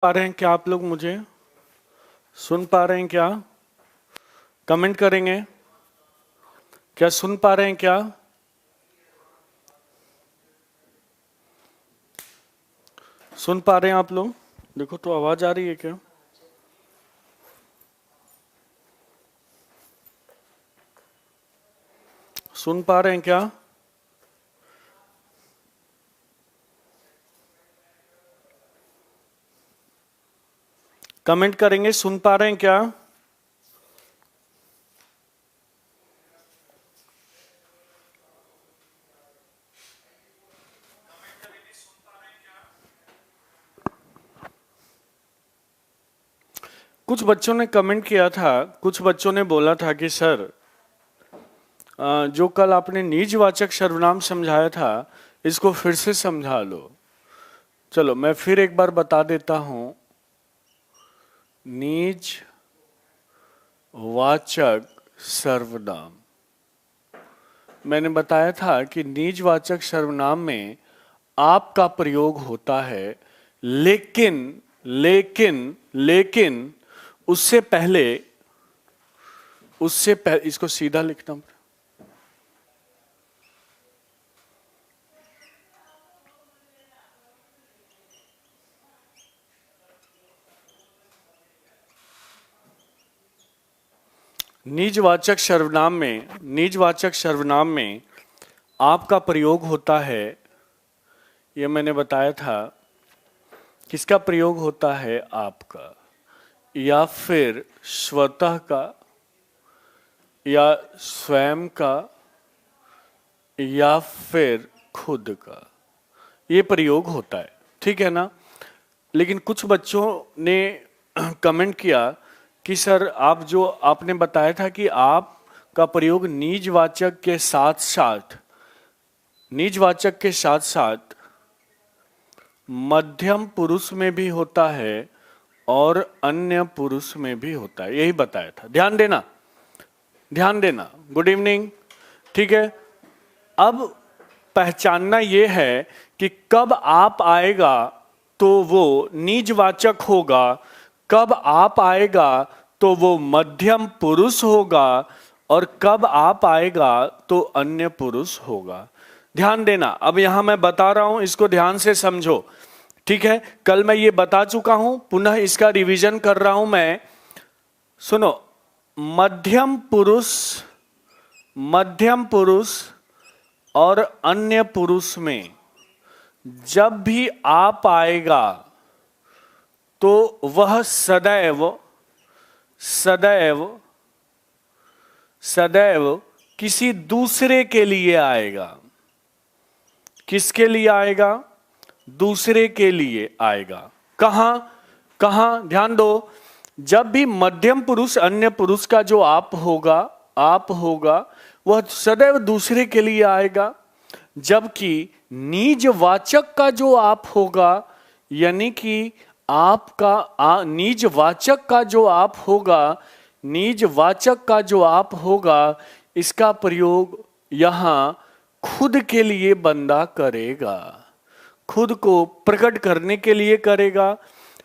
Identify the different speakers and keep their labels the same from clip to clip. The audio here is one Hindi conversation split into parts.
Speaker 1: पा रहे हैं क्या आप लोग? मुझे सुन पा रहे हैं क्या? कमेंट करेंगे क्या? सुन पा रहे हैं क्या? सुन पा रहे हैं आप लोग? देखो तो आवाज आ रही है क्या? सुन पा रहे हैं क्या? कमेंट करेंगे, सुन पा रहे हैं क्या? कुछ बच्चों ने कमेंट किया था, कुछ बच्चों ने बोला था कि सर जो कल आपने निजवाचक सर्वनाम समझाया था इसको फिर से समझा लो। चलो मैं फिर एक बार बता देता हूं। निजवाचक सर्वनाम, मैंने बताया था कि निजवाचक सर्वनाम में आप का प्रयोग होता है, लेकिन लेकिन लेकिन उससे पहले इसको सीधा लिखना। निजवाचक सर्वनाम में आपका प्रयोग होता है, यह मैंने बताया था। किसका प्रयोग होता है? आपका, या फिर स्वतः का, या स्वयं का, या फिर खुद का, ये प्रयोग होता है। ठीक है ना? लेकिन कुछ बच्चों ने कमेंट किया कि सर आप जो आपने बताया था कि आप का प्रयोग निजवाचक के साथ साथ मध्यम पुरुष में भी होता है और अन्य पुरुष में भी होता है, यही बताया था। ध्यान देना। Good evening. ठीक है, अब पहचानना यह है कि कब आप आएगा तो वो निजवाचक होगा, कब आप आएगा तो वो मध्यम पुरुष होगा, और कब आप आएगा तो अन्य पुरुष होगा। ध्यान देना। अब यहां मैं बता रहा हूं, इसको ध्यान से समझो। ठीक है, कल मैं ये बता चुका हूं, पुनः इसका रिवीजन कर रहा हूं मैं। सुनो, मध्यम पुरुष और अन्य पुरुष में जब भी आप आएगा तो वह सदैव किसी दूसरे के लिए आएगा। किसके लिए आएगा? दूसरे के लिए आएगा। कहां? ध्यान दो। जब भी मध्यम पुरुष अन्य पुरुष का जो आप होगा वह सदैव दूसरे के लिए आएगा, जबकि निजवाचक का जो आप होगा, यानी कि आपका निजवाचक का जो आप होगा, इसका प्रयोग यहां खुद के लिए बंदा करेगा, खुद को प्रकट करने के लिए करेगा।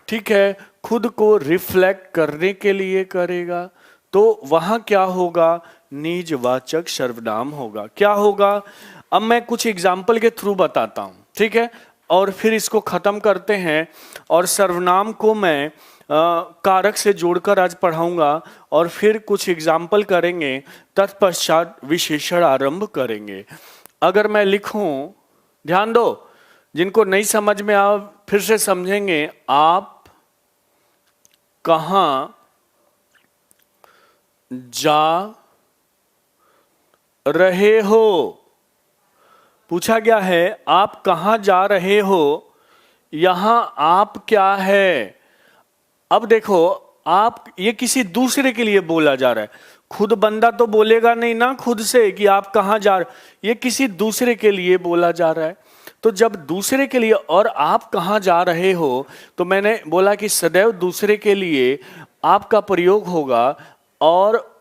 Speaker 1: ठीक है, खुद को रिफ्लेक्ट करने के लिए करेगा। तो वहां क्या होगा? निजवाचक सर्वनाम होगा। क्या होगा? अब मैं कुछ एग्जाम्पल के थ्रू बताता हूं, ठीक है, और फिर इसको खत्म करते हैं। और सर्वनाम को मैं कारक से जोड़कर आज पढ़ाऊंगा, और फिर कुछ एग्जाम्पल करेंगे, तत्पश्चात विशेषण आरंभ करेंगे। अगर मैं लिखूं, ध्यान दो, जिनको नहीं समझ में आ फिर से समझेंगे। आप कहां जा रहे हो? पूछा गया है आप कहां जा रहे हो। यहां आप क्या है? अब देखो, आप ये किसी दूसरे के लिए बोला जा रहा है। खुद बंदा तो बोलेगा नहीं ना खुद से कि आप कहां जा रहे, ये किसी दूसरे के लिए बोला जा रहा है। तो जब दूसरे के लिए और आप कहां जा रहे हो, तो मैंने बोला कि सदैव दूसरे के लिए आपका प्रयोग होगा, और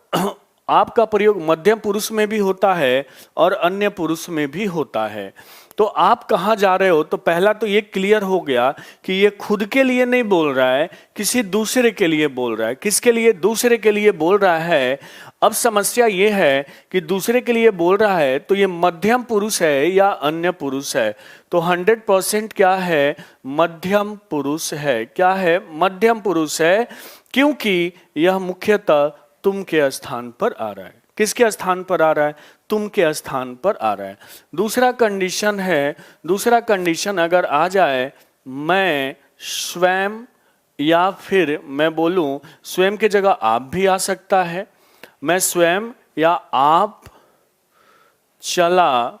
Speaker 1: आपका प्रयोग मध्यम पुरुष में भी होता है और अन्य पुरुष में भी होता है। तो आप कहाँ जा रहे हो, तो पहला तो ये क्लियर हो गया कि ये खुद के लिए नहीं बोल रहा है, किसी दूसरे के लिए बोल रहा है। किसके लिए? दूसरे के लिए बोल रहा है। अब समस्या ये है कि दूसरे के लिए बोल रहा है तो ये मध्यम पुरुष है या अन्य पुरुष है? तो 100% क्या है? मध्यम पुरुष है। क्या है? मध्यम पुरुष है, क्योंकि यह मुख्यतः तुम के स्थान पर आ रहा है। किसके स्थान पर आ रहा है? तुम के स्थान पर आ रहा है। दूसरा कंडीशन है, दूसरा कंडीशन अगर आ जाए, मैं स्वयं, या फिर मैं बोलूं स्वयं की जगह आप भी आ सकता है। मैं स्वयं या आप चला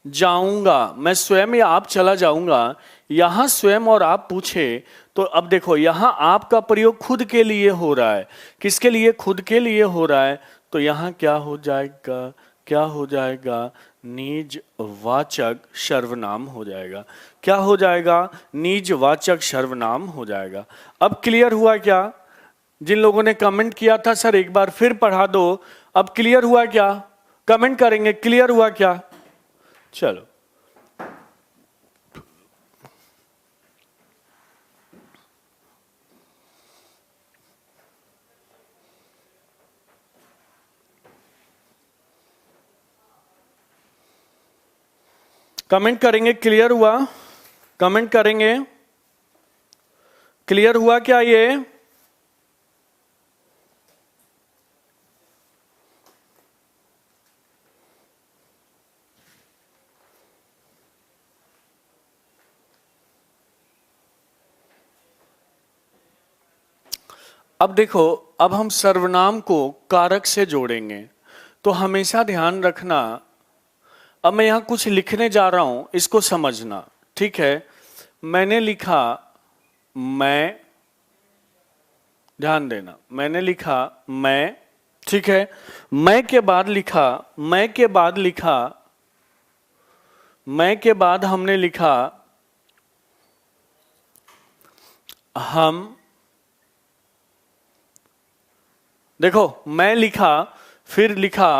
Speaker 1: जाऊंगा, मैं स्वयं या आप चला जाऊंगा। यहां स्वयं और आप पूछे तो अब देखो, यहां आपका प्रयोग खुद के लिए हो रहा है। किसके लिए? खुद के लिए हो रहा है। तो यहां क्या हो जाएगा? क्या हो जाएगा? निज वाचक सर्वनाम हो जाएगा। क्या हो जाएगा? निज वाचक सर्वनाम हो जाएगा। अब क्लियर हुआ क्या? जिन लोगों ने कमेंट किया था सर एक बार फिर पढ़ा दो, अब क्लियर हुआ क्या? कमेंट करेंगे क्लियर हुआ क्या? चलो, कमेंट करेंगे क्लियर हुआ? कमेंट करेंगे क्लियर हुआ क्या ये? अब देखो, अब हम सर्वनाम को कारक से जोड़ेंगे। तो हमेशा ध्यान रखना, अब मैं यहां कुछ लिखने जा रहा हूं, इसको समझना, ठीक है? मैंने लिखा मैं, ध्यान देना, मैंने लिखा मैं, ठीक है? मैं के बाद लिखा, मैं के बाद लिखा, मैं के बाद हमने लिखा हम। देखो, मैं लिखा, फिर लिखा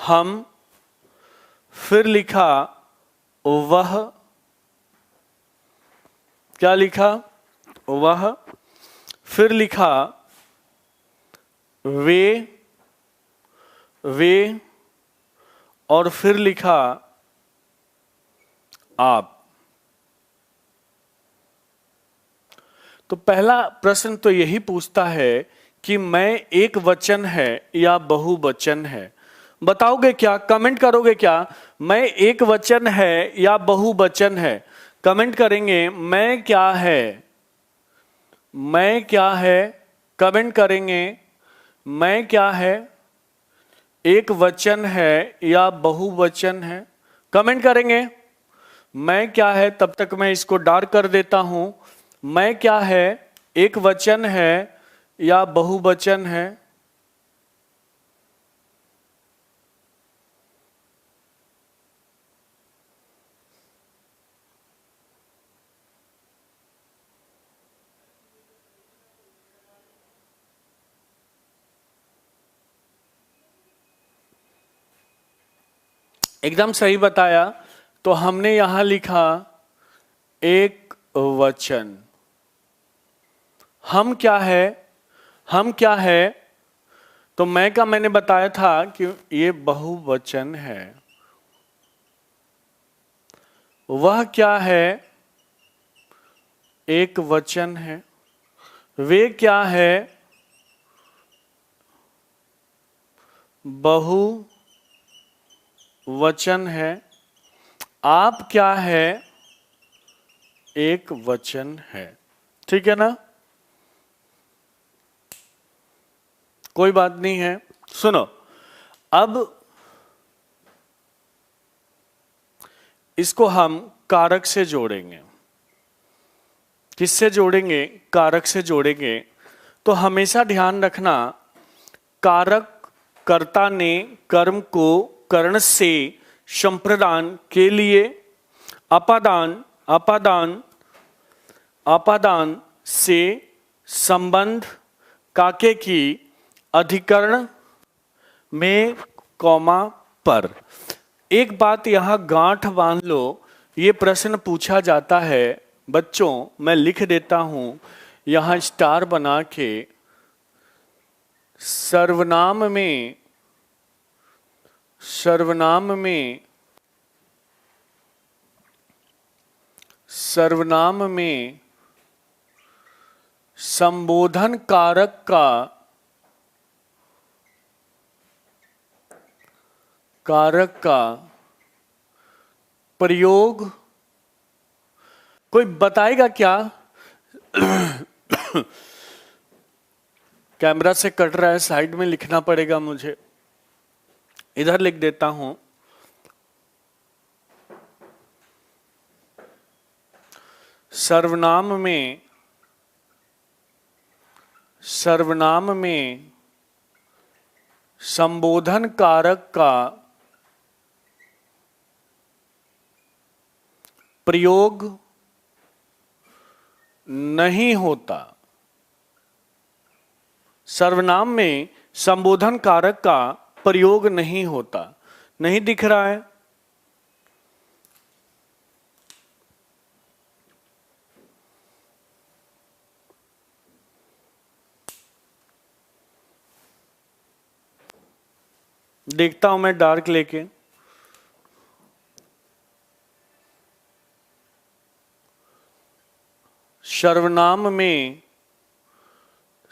Speaker 1: हम, फिर लिखा वह, क्या लिखा? वह, फिर लिखा वे, वे, और फिर लिखा आप। तो पहला प्रश्न तो यही पूछता है कि मैं एक वचन है या बहुवचन है? बताओगे क्या? कमेंट करोगे क्या? मैं एक वचन है या बहुवचन है? कमेंट करेंगे मैं क्या है, मैं क्या है? कमेंट करेंगे मैं क्या है, एक वचन है या बहुवचन है? कमेंट करेंगे मैं क्या है। तब तक मैं इसको डार्क कर देता हूं। मैं क्या है, एक वचन है या बहुवचन है? एकदम सही बताया। तो हमने यहां लिखा एक वचन। हम क्या है? हम क्या है? तो मैं का मैंने बताया था कि ये बहुवचन है। वह क्या है? एक वचन है। वे क्या है? बहुवचन है। आप क्या है? एक वचन है। ठीक है ना? कोई बात नहीं है। सुनो, अब इसको हम कारक से जोड़ेंगे। किससे जोड़ेंगे? कारक से जोड़ेंगे। तो हमेशा ध्यान रखना, कारक कर्ता ने कर्म को कर्ण से संप्रदान के लिए अपादान, अपादान, अपादान से संबंध काके की अधिकरण में कॉमा पर। एक बात यहां गांठ बांध लो, ये प्रश्न पूछा जाता है बच्चों, मैं लिख देता हूं यहां स्टार बना के, सर्वनाम में, सर्वनाम में, सर्वनाम में संबोधन कारक का, कारक का प्रयोग, कोई बताएगा क्या? कैमरा से कट रहा है, साइड में लिखना पड़ेगा मुझे, इधर लिख देता हूं। सर्वनाम में, सर्वनाम में संबोधन कारक का प्रयोग नहीं होता। सर्वनाम में संबोधन कारक का प्रयोग नहीं होता। नहीं दिख रहा है? देखता हूं मैं डार्क लेके। सर्वनाम में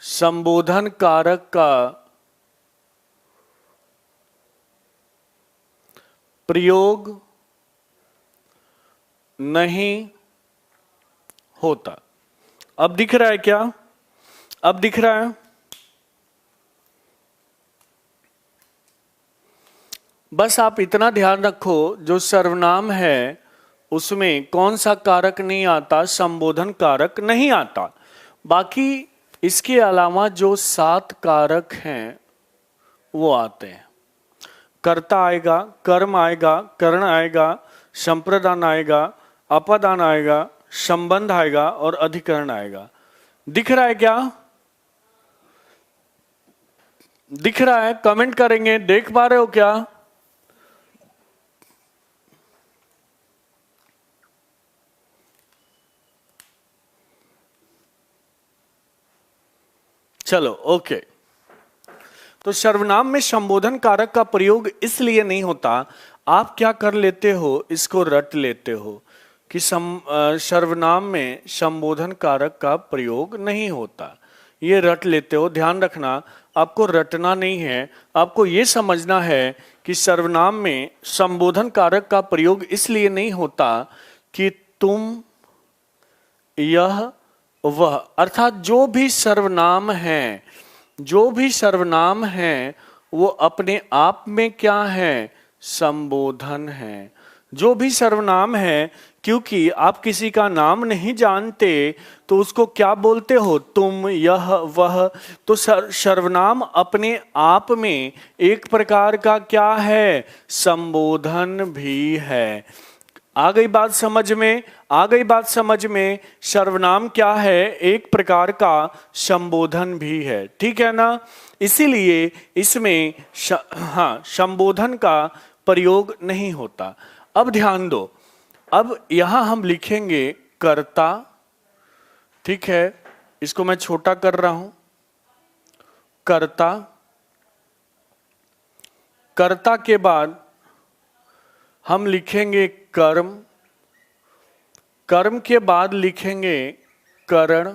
Speaker 1: संबोधन कारक का प्रयोग नहीं होता। अब दिख रहा है क्या? अब दिख रहा है? बस आप इतना ध्यान रखो, जो सर्वनाम है उसमें कौन सा कारक नहीं आता? संबोधन कारक नहीं आता। बाकी इसके अलावा जो 7 कारक हैं वो आते हैं। कर्ता आएगा, कर्म आएगा, करण आएगा, संप्रदान आएगा, अपादान आएगा, संबंध आएगा और अधिकरण आएगा। दिख रहा है क्या? दिख रहा है? कमेंट करेंगे। देख पा रहे हो क्या? चलो ओके। तो सर्वनाम में संबोधन कारक का प्रयोग इसलिए नहीं होता, आप क्या कर लेते हो, इसको रट लेते हो कि सर्वनाम में संबोधन कारक का प्रयोग नहीं होता। ये रट लेते हो। ध्यान रखना, आपको रटना नहीं है, आपको ये समझना है कि सर्वनाम में संबोधन कारक का प्रयोग इसलिए नहीं होता कि तुम, यह, वह, अर्थात जो भी सर्वनाम है, जो भी सर्वनाम है वो अपने आप में क्या है? संबोधन है। जो भी सर्वनाम है, क्योंकि आप किसी का नाम नहीं जानते तो उसको क्या बोलते हो? तुम, यह, वह। तो सर्वनाम अपने आप में एक प्रकार का क्या है? संबोधन भी है। आ गई बात समझ में? आ गई बात समझ में? सर्वनाम क्या है? एक प्रकार का संबोधन भी है। ठीक है ना? इसीलिए इसमें हाँ, संबोधन का प्रयोग नहीं होता। अब ध्यान दो, अब यहां हम लिखेंगे कर्ता। ठीक है, इसको मैं छोटा कर रहा हूं। कर्ता, कर्ता के बाद हम लिखेंगे कर्म, कर्म के बाद लिखेंगे करण।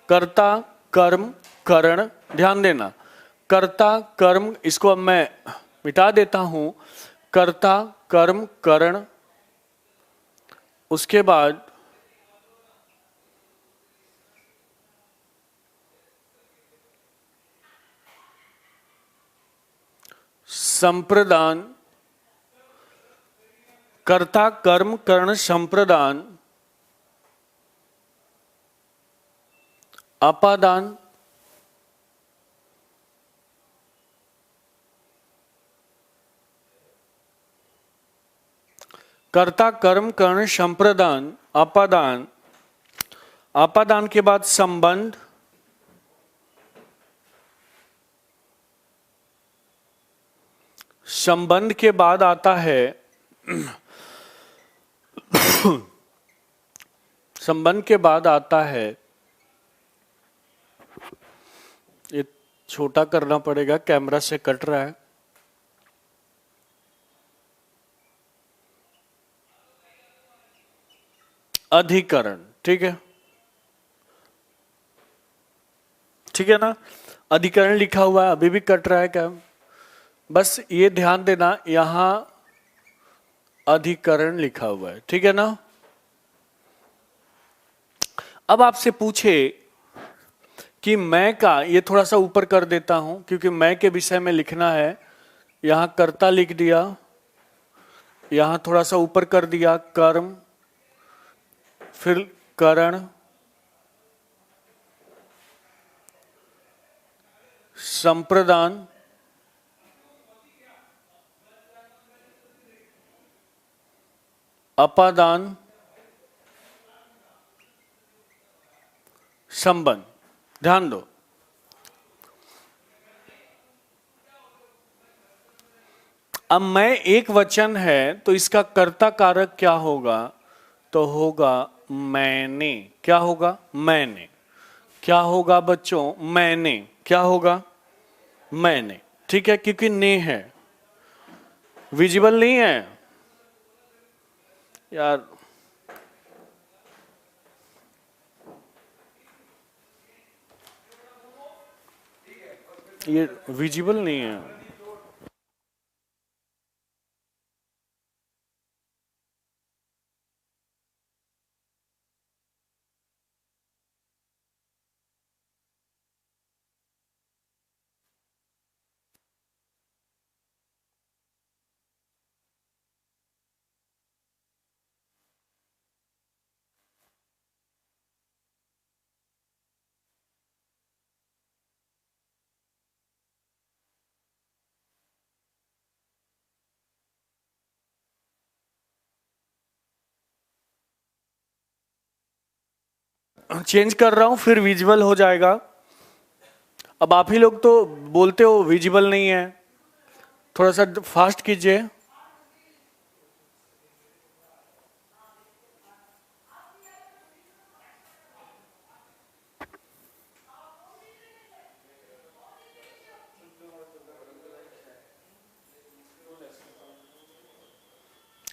Speaker 1: कर्ता, कर्म, करण। ध्यान देना, कर्ता, कर्म, इसको अब मैं मिटा देता हूं। कर्ता, कर्म, करण, उसके बाद संप्रदान। कर्ता, कर्म, करण, संप्रदान, अपादान, कर्ता, कर्म, करण, संप्रदान, अपादान, अपादान के बाद संबंध, संबंध के बाद आता है संबंध के बाद आता है, ये छोटा करना पड़ेगा, कैमरा से कट रहा है। अधिकरण, ठीक है, ठीक है ना। अधिकरण लिखा हुआ है, अभी भी कट रहा है क्या? बस ये ध्यान देना, यहां अधिकरण लिखा हुआ है, ठीक है ना। अब आपसे पूछे कि मैं का, ये थोड़ा सा ऊपर कर देता हूं क्योंकि मैं के विषय में लिखना है। यहां कर्ता लिख दिया, यहां थोड़ा सा ऊपर कर दिया कर्म, फिर करण, संप्रदान, अपादान, संबंध। ध्यान दो, अब मैं एक वचन है तो इसका कर्ता कारक क्या होगा? तो होगा मैंने। क्या होगा? मैंने। क्या होगा बच्चों? मैंने। क्या होगा? मैंने, ठीक है, क्योंकि ने है, विजिबल नहीं है यार, ये विजिबल नहीं है। चेंज कर रहा हूं, फिर विजिबल हो जाएगा। अब आप ही लोग तो बोलते हो विजिबल नहीं है, थोड़ा सा फास्ट कीजिए।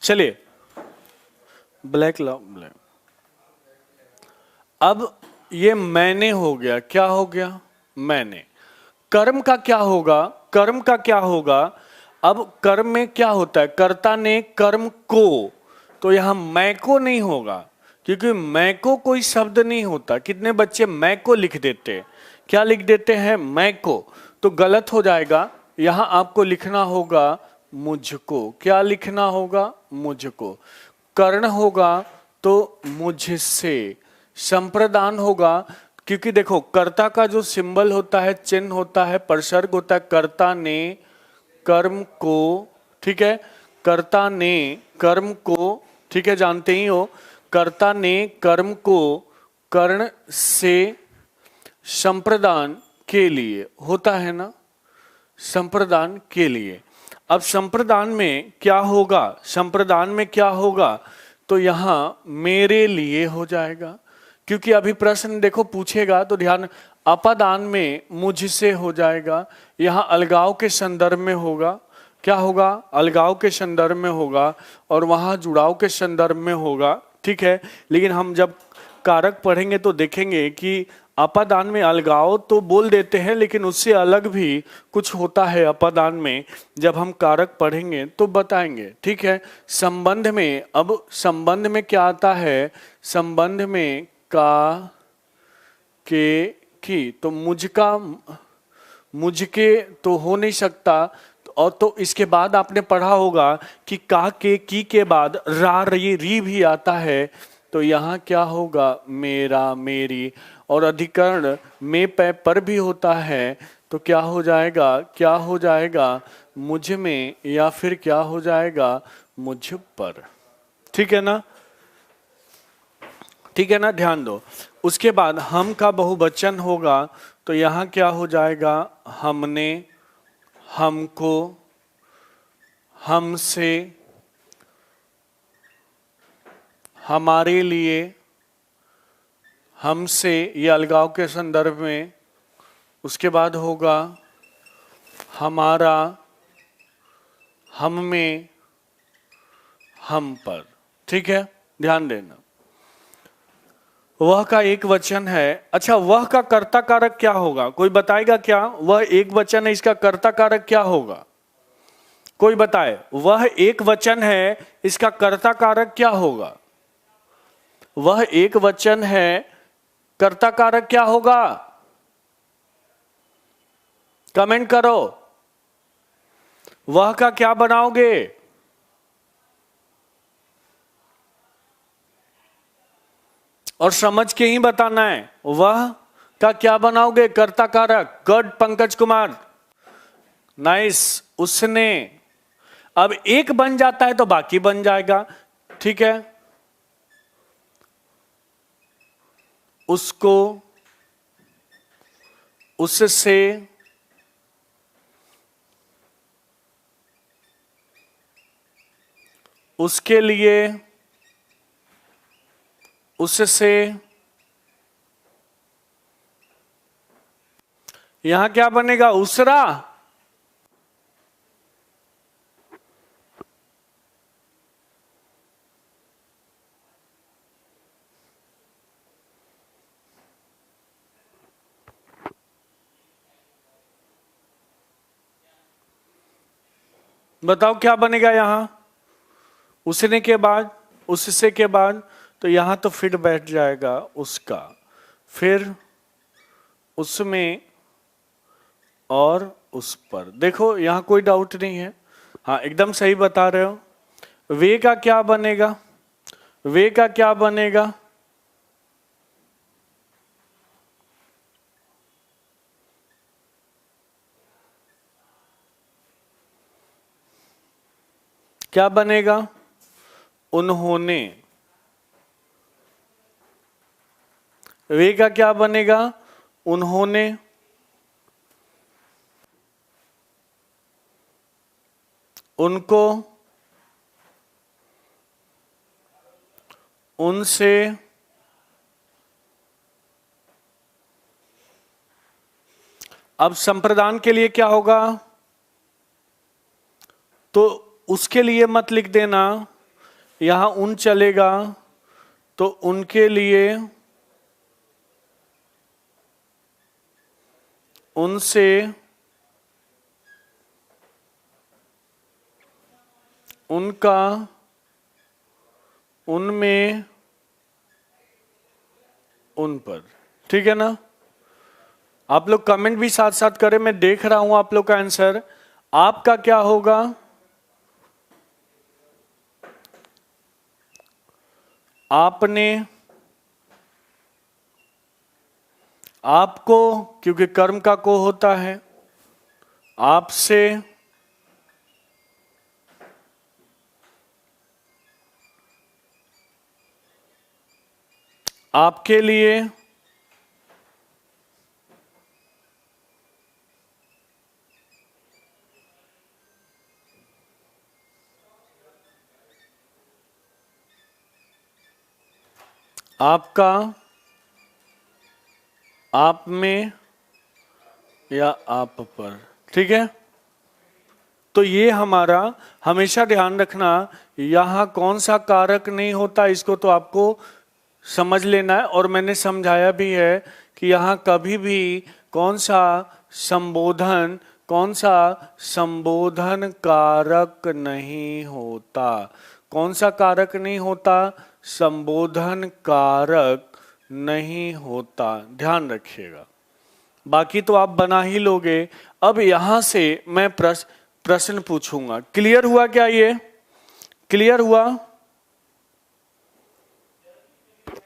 Speaker 1: चलिए, ब्लैक लाओ, ब्लैक। अब ये मैंने हो गया, क्या हो गया? मैंने। कर्म का क्या होगा? कर्म का क्या होगा? अब कर्म में क्या होता है? कर्ता ने कर्म को, तो यहां मैं को नहीं होगा क्योंकि मैं को कोई शब्द नहीं होता। कितने बच्चे मैं को लिख देते हैं? क्या लिख देते हैं? मैं को। तो गलत हो जाएगा, यहां आपको लिखना होगा मुझको। क्या लिखना होगा? मुझको। कर्ण होगा तो मुझसे। संप्रदान होगा क्योंकि देखो कर्ता का जो सिंबल होता है, चिन्ह होता है, प्रसर्ग होता है, कर्ता ने कर्म को, ठीक है, कर्ता ने कर्म को, ठीक है, जानते ही हो, कर्ता ने कर्म को कर्ण से संप्रदान के लिए होता है ना, संप्रदान के लिए। अब संप्रदान में क्या होगा? संप्रदान में क्या होगा? तो यहां मेरे लिए हो जाएगा क्योंकि अभी प्रश्न देखो पूछेगा तो ध्यान, अपादान में मुझसे हो जाएगा, यहां अलगाव के संदर्भ में होगा। क्या होगा? अलगाव के संदर्भ में होगा और वहां जुड़ाव के संदर्भ में होगा, ठीक है। लेकिन हम जब कारक पढ़ेंगे तो देखेंगे कि अपादान में अलगाव तो बोल देते हैं लेकिन उससे अलग भी कुछ होता है अपादान में। जब हम कारक पढ़ेंगे तो बताएंगे, ठीक है। संबंध में, अब संबंध में क्या आता है? संबंध में का, के, की, तो मुझका, मुझके तो हो नहीं सकता। और तो इसके बाद आपने पढ़ा होगा कि का, के, की के बाद रा, री भी आता है। तो यहाँ क्या होगा? मेरा, मेरी। और अधिकरण में पे पर भी होता है तो क्या हो जाएगा? क्या हो जाएगा? मुझ में, या फिर क्या हो जाएगा? मुझ पर। ठीक है ना, ठीक है ना, ध्यान दो। उसके बाद हम का बहुवचन होगा तो यहां क्या हो जाएगा? हमने, हमको, हमसे, हमारे लिए, हमसे, ये अलगाव के संदर्भ में। उसके बाद होगा हमारा, हम में, हम पर। ठीक है, ध्यान देना। वह का एक वचन है। अच्छा, वह का कर्ता कारक क्या होगा? कोई बताएगा क्या? वह एक वचन है, इसका कर्ता कारक क्या होगा? कोई बताए। वह एक वचन है, इसका कर्ता कारक क्या होगा? वह एक वचन है, कर्ता कारक क्या होगा? कमेंट करो। वह का क्या बनाओगे? और समझ के ही बताना है। वह का क्या बनाओगे? कर्ता कारक। Good Pankaj Kumar, nice. उसने, अब एक बन जाता है तो बाकी बन जाएगा। ठीक है, उसको, उससे, उसके लिए, उससे। यहां क्या बनेगा? उसरा। बताओ क्या बनेगा यहां? उसने के बाद, उससे के बाद, तो यहां तो फिट बैठ जाएगा उसका, फिर उसमें और उस पर। देखो यहां कोई डाउट नहीं है। हाँ, एकदम सही बता रहे हो। वे का क्या बनेगा? वे का क्या बनेगा? क्या बनेगा? उन्होंने। वे का क्या बनेगा? उन्होंने, उनको, उनसे, अब संप्रदान के लिए क्या होगा? तो उसके लिए मत लिख देना, यहां उन चलेगा, तो उनके लिए, उनसे, उनका, उनमें, उन पर। ठीक है ना? आप लोग कमेंट भी साथ साथ करें, मैं देख रहा हूं आप लोग का आंसर। आपका क्या होगा? आपने, आपको, क्योंकि कर्म का को होता है, आपसे, आपके लिए, आपका, आप में या आप पर। ठीक है, तो ये हमारा हमेशा ध्यान रखना, यहां कौन सा कारक नहीं होता, इसको तो आपको समझ लेना है। और मैंने समझाया भी है कि यहां कभी भी कौन सा संबोधन, कौन सा संबोधन कारक नहीं होता। कौन सा कारक नहीं होता? संबोधन कारक नहीं होता, ध्यान रखिएगा। बाकी तो आप बना ही लोगे। अब यहां से मैं प्रश्न पूछूंगा। क्लियर हुआ क्या? ये क्लियर हुआ?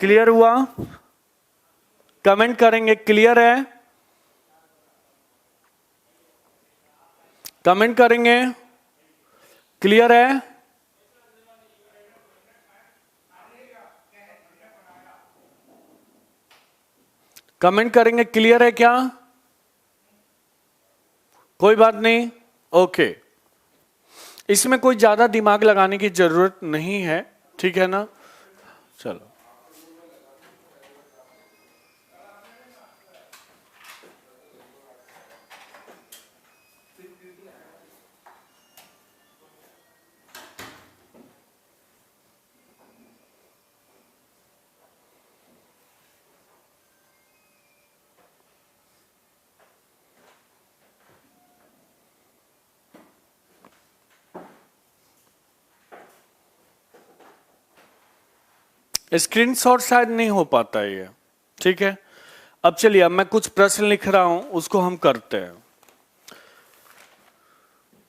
Speaker 1: क्लियर हुआ? कमेंट करेंगे क्लियर है? कमेंट करेंगे क्लियर है? कमेंट करेंगे क्लियर है क्या? कोई बात नहीं, ओके। इसमें कोई ज्यादा दिमाग लगाने की जरूरत नहीं है, ठीक है ना। चलो, स्क्रीनशॉट शायद नहीं हो पाता ये, ठीक है। अब चलिए, अब मैं कुछ प्रश्न लिख रहा हूं, उसको हम करते हैं।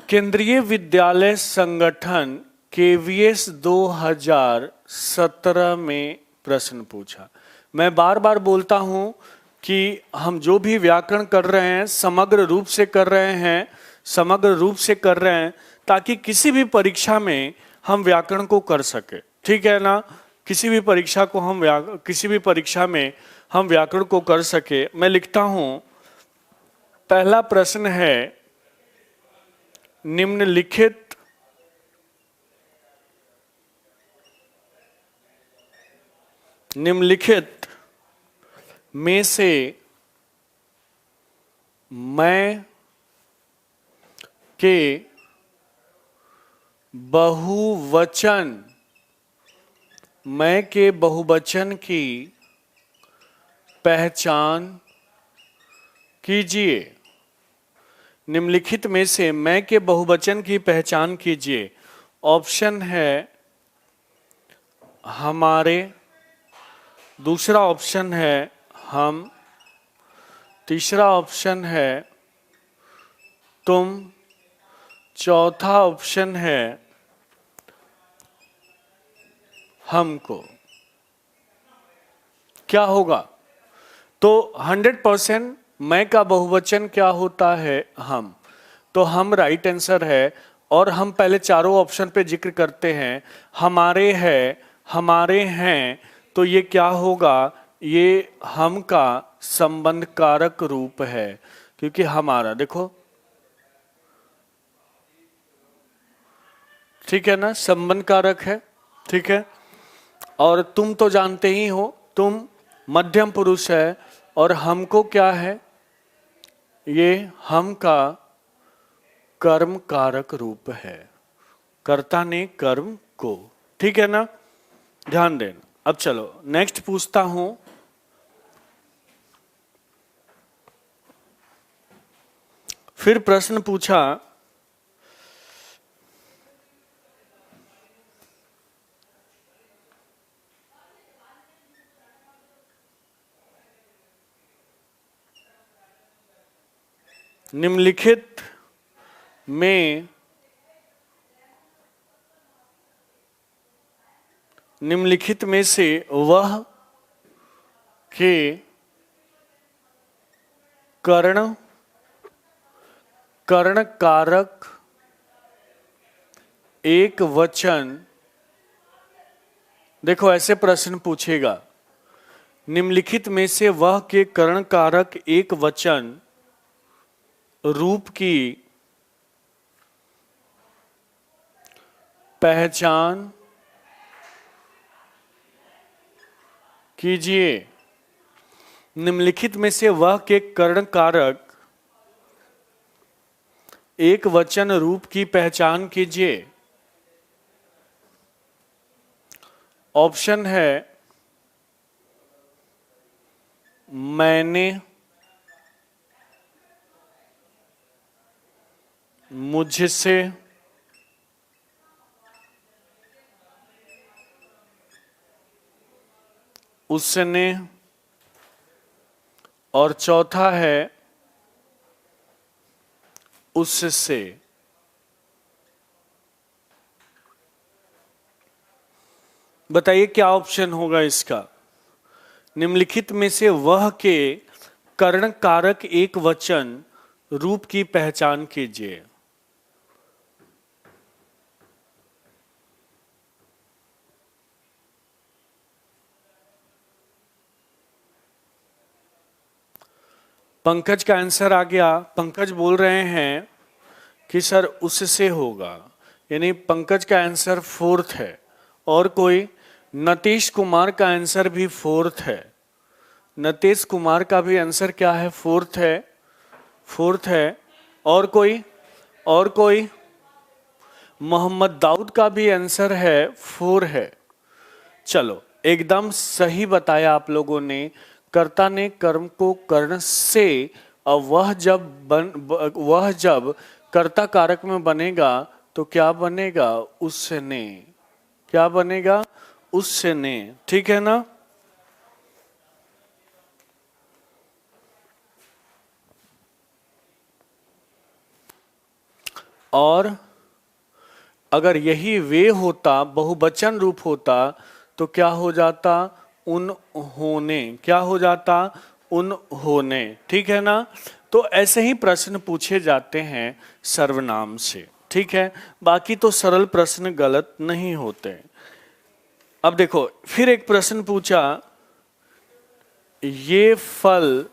Speaker 1: केंद्रीय विद्यालय संगठन केवीएस 2017 में प्रश्न पूछा। मैं बार बार बोलता हूं कि हम जो भी व्याकरण कर रहे हैं समग्र रूप से कर रहे हैं, समग्र रूप से कर रहे हैं, ताकि किसी भी परीक्षा में हम व्याकरण को कर सके, ठीक है ना। किसी भी परीक्षा में हम व्याकरण को कर सके। मैं लिखता हूं, पहला प्रश्न है, निम्नलिखित में से मैं के बहुवचन की पहचान कीजिए। निम्नलिखित में से मैं के बहुवचन की पहचान कीजिए। ऑप्शन है हमारे, दूसरा ऑप्शन है हम, तीसरा ऑप्शन है तुम, चौथा ऑप्शन है हमको। क्या होगा? तो 100% मैं का बहुवचन क्या होता है? हम। तो हम राइट आंसर है। और हम पहले चारों ऑप्शन पे जिक्र करते हैं, हमारे है, हमारे हैं, तो ये क्या होगा? ये हम का संबंध कारक रूप है, क्योंकि हमारा, देखो, ठीक है ना, संबंध कारक है, ठीक है। और तुम तो जानते ही हो, तुम मध्यम पुरुष है, और हमको क्या है? ये हम का कर्म कारक रूप है, कर्ता ने कर्म को, ठीक है ना, ध्यान देना। अब चलो नेक्स्ट पूछता हूं। फिर प्रश्न पूछा, निम्नलिखित में से वह के कर्ण कारक एक वचन, देखो ऐसे प्रश्न पूछेगा, निम्नलिखित में से वह के कर्ण कारक एक वचन रूप की पहचान कीजिए। निम्नलिखित में से वह के कर्ण कारक एक वचन रूप की पहचान कीजिए। ऑप्शन है मैंने, मुझसे, उसने, और चौथा है उससे। बताइए क्या ऑप्शन होगा इसका? निम्नलिखित में से वह के कर्ण कारक एक वचन रूप की पहचान कीजिए। पंकज का आंसर आ गया। पंकज बोल रहे हैं कि सर उससे होगा। यानी पंकज का आंसर फोर्थ है। और कोई? नतीश कुमार का आंसर भी फोर्थ है। नतीश कुमार का भी आंसर क्या है? फोर्थ है, फोर्थ है। और कोई? और कोई? मोहम्मद दाऊद का भी आंसर है, फोर है। चलो, एकदम सही बताया आप लोगों ने। कर्ता ने कर्म को कर्ण से, और वह जब कर्ता कारक में बनेगा तो क्या बनेगा? उसने। क्या बनेगा? उसने। ठीक है ना? और अगर यही वे होता, बहुवचन रूप होता, तो क्या हो जाता? उन्होंने। क्या हो जाता? उन्होंने। ठीक है ना? तो ऐसे ही प्रश्न पूछे जाते हैं सर्वनाम से। ठीक है, बाकी तो सरल प्रश्न गलत नहीं होते। अब देखो, फिर एक प्रश्न पूछा, ये फल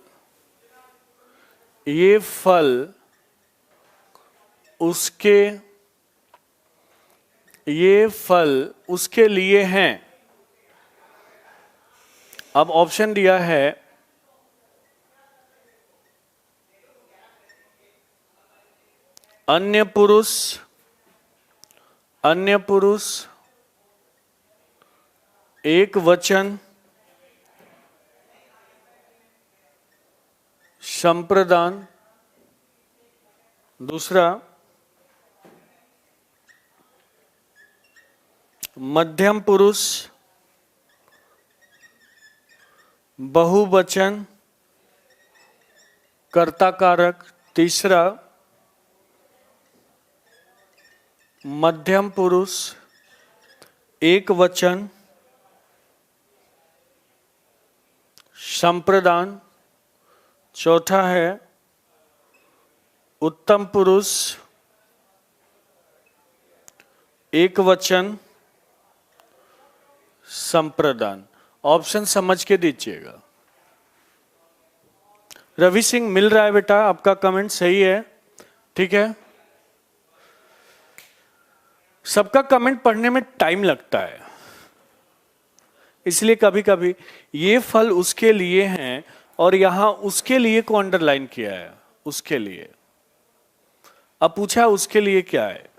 Speaker 1: उसके, ये फल उसके लिए हैं। अब ऑप्शन दिया है, अन्य पुरुष, एक वचन, संप्रदान, दूसरा मध्यम पुरुष, बहुवचन, कर्ता कारक, तीसरा मध्यम पुरुष, एक वचन, संप्रदान, चौथा है उत्तम पुरुष, एक वचन, संप्रदान। ऑप्शन समझ के दीजिएगा। रवि सिंह मिल रहा है बेटा, आपका कमेंट सही है। ठीक है, सबका कमेंट पढ़ने में टाइम लगता है, इसलिए कभी कभी ये फल उसके लिए हैं और यहां उसके लिए को अंडरलाइन किया है, उसके लिए। अब पूछा उसके लिए क्या है?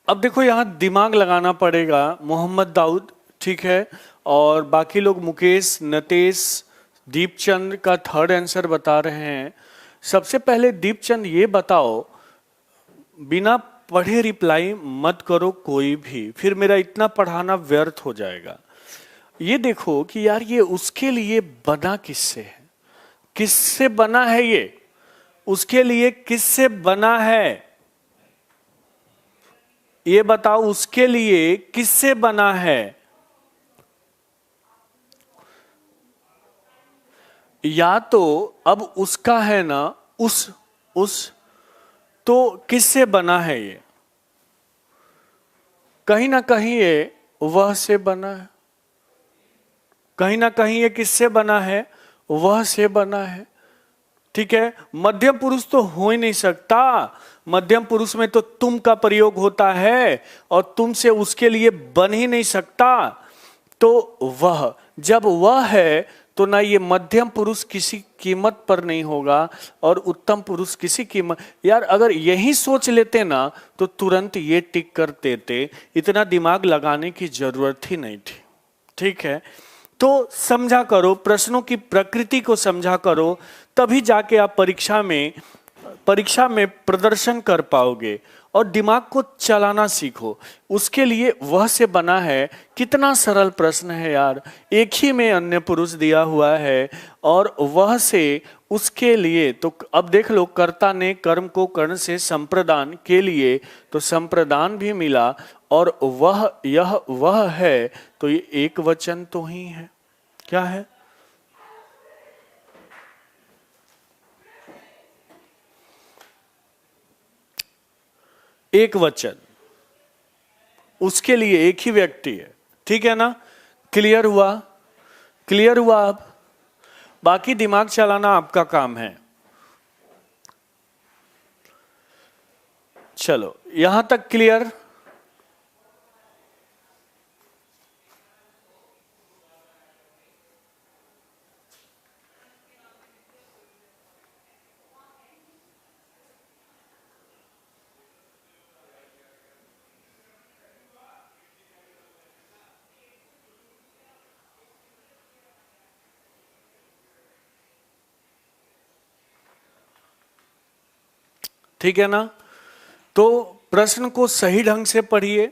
Speaker 1: अब देखो, यहां दिमाग लगाना पड़ेगा। मोहम्मद दाऊद, ठीक है, और बाकी लोग मुकेश, नतेश, दीपचंद का थर्ड आंसर बता रहे हैं। सबसे पहले दीपचंद ये बताओ, बिना पढ़े रिप्लाई मत करो कोई भी, फिर मेरा इतना पढ़ाना व्यर्थ हो जाएगा। ये देखो कि यार ये उसके लिए बना किससे है? किससे बना है ये? उसके लिए किससे बना है? ये बताओ, उसके लिए किससे बना है? या तो अब उसका है ना, उस तो किससे बना है ये? कहीं ना कहीं ये वह से बना है, कहीं ना कहीं ये किससे बना है? वह से बना है। ठीक है, मध्यम पुरुष तो हो ही नहीं सकता। मध्यम पुरुष में तो तुम का प्रयोग होता है और तुम से उसके लिए बन ही नहीं सकता। तो वह, जब वह है तो ना ये मध्यम पुरुष किसी कीमत पर नहीं होगा और उत्तम पुरुष किसी कीमत। यार अगर यही सोच लेते ना तो तुरंत ये टिक कर देते, इतना दिमाग लगाने की जरूरत ही नहीं थी। ठीक है, तो समझा करो, प्रश्नों की प्रकृति को समझा करो, तभी जाके आप परीक्षा में प्रदर्शन कर पाओगे और दिमाग को चलाना सीखो। उसके लिए वह से बना है, कितना सरल प्रश्न है यार। एक ही में अन्य पुरुष दिया हुआ है और वह से उसके लिए, तो अब देख लो, कर्ता ने कर्म को कर्ण से संप्रदान के लिए, तो संप्रदान भी मिला और वह, यह वह है, तो ये एक वचन तो ही है। क्या है? एक वचन, उसके लिए एक ही व्यक्ति है, ठीक है ना। क्लियर हुआ? क्लियर हुआ? अब बाकी दिमाग चलाना आपका काम है। चलो यहां तक क्लियर? ठीक है ना। तो प्रश्न को सही ढंग से पढ़िए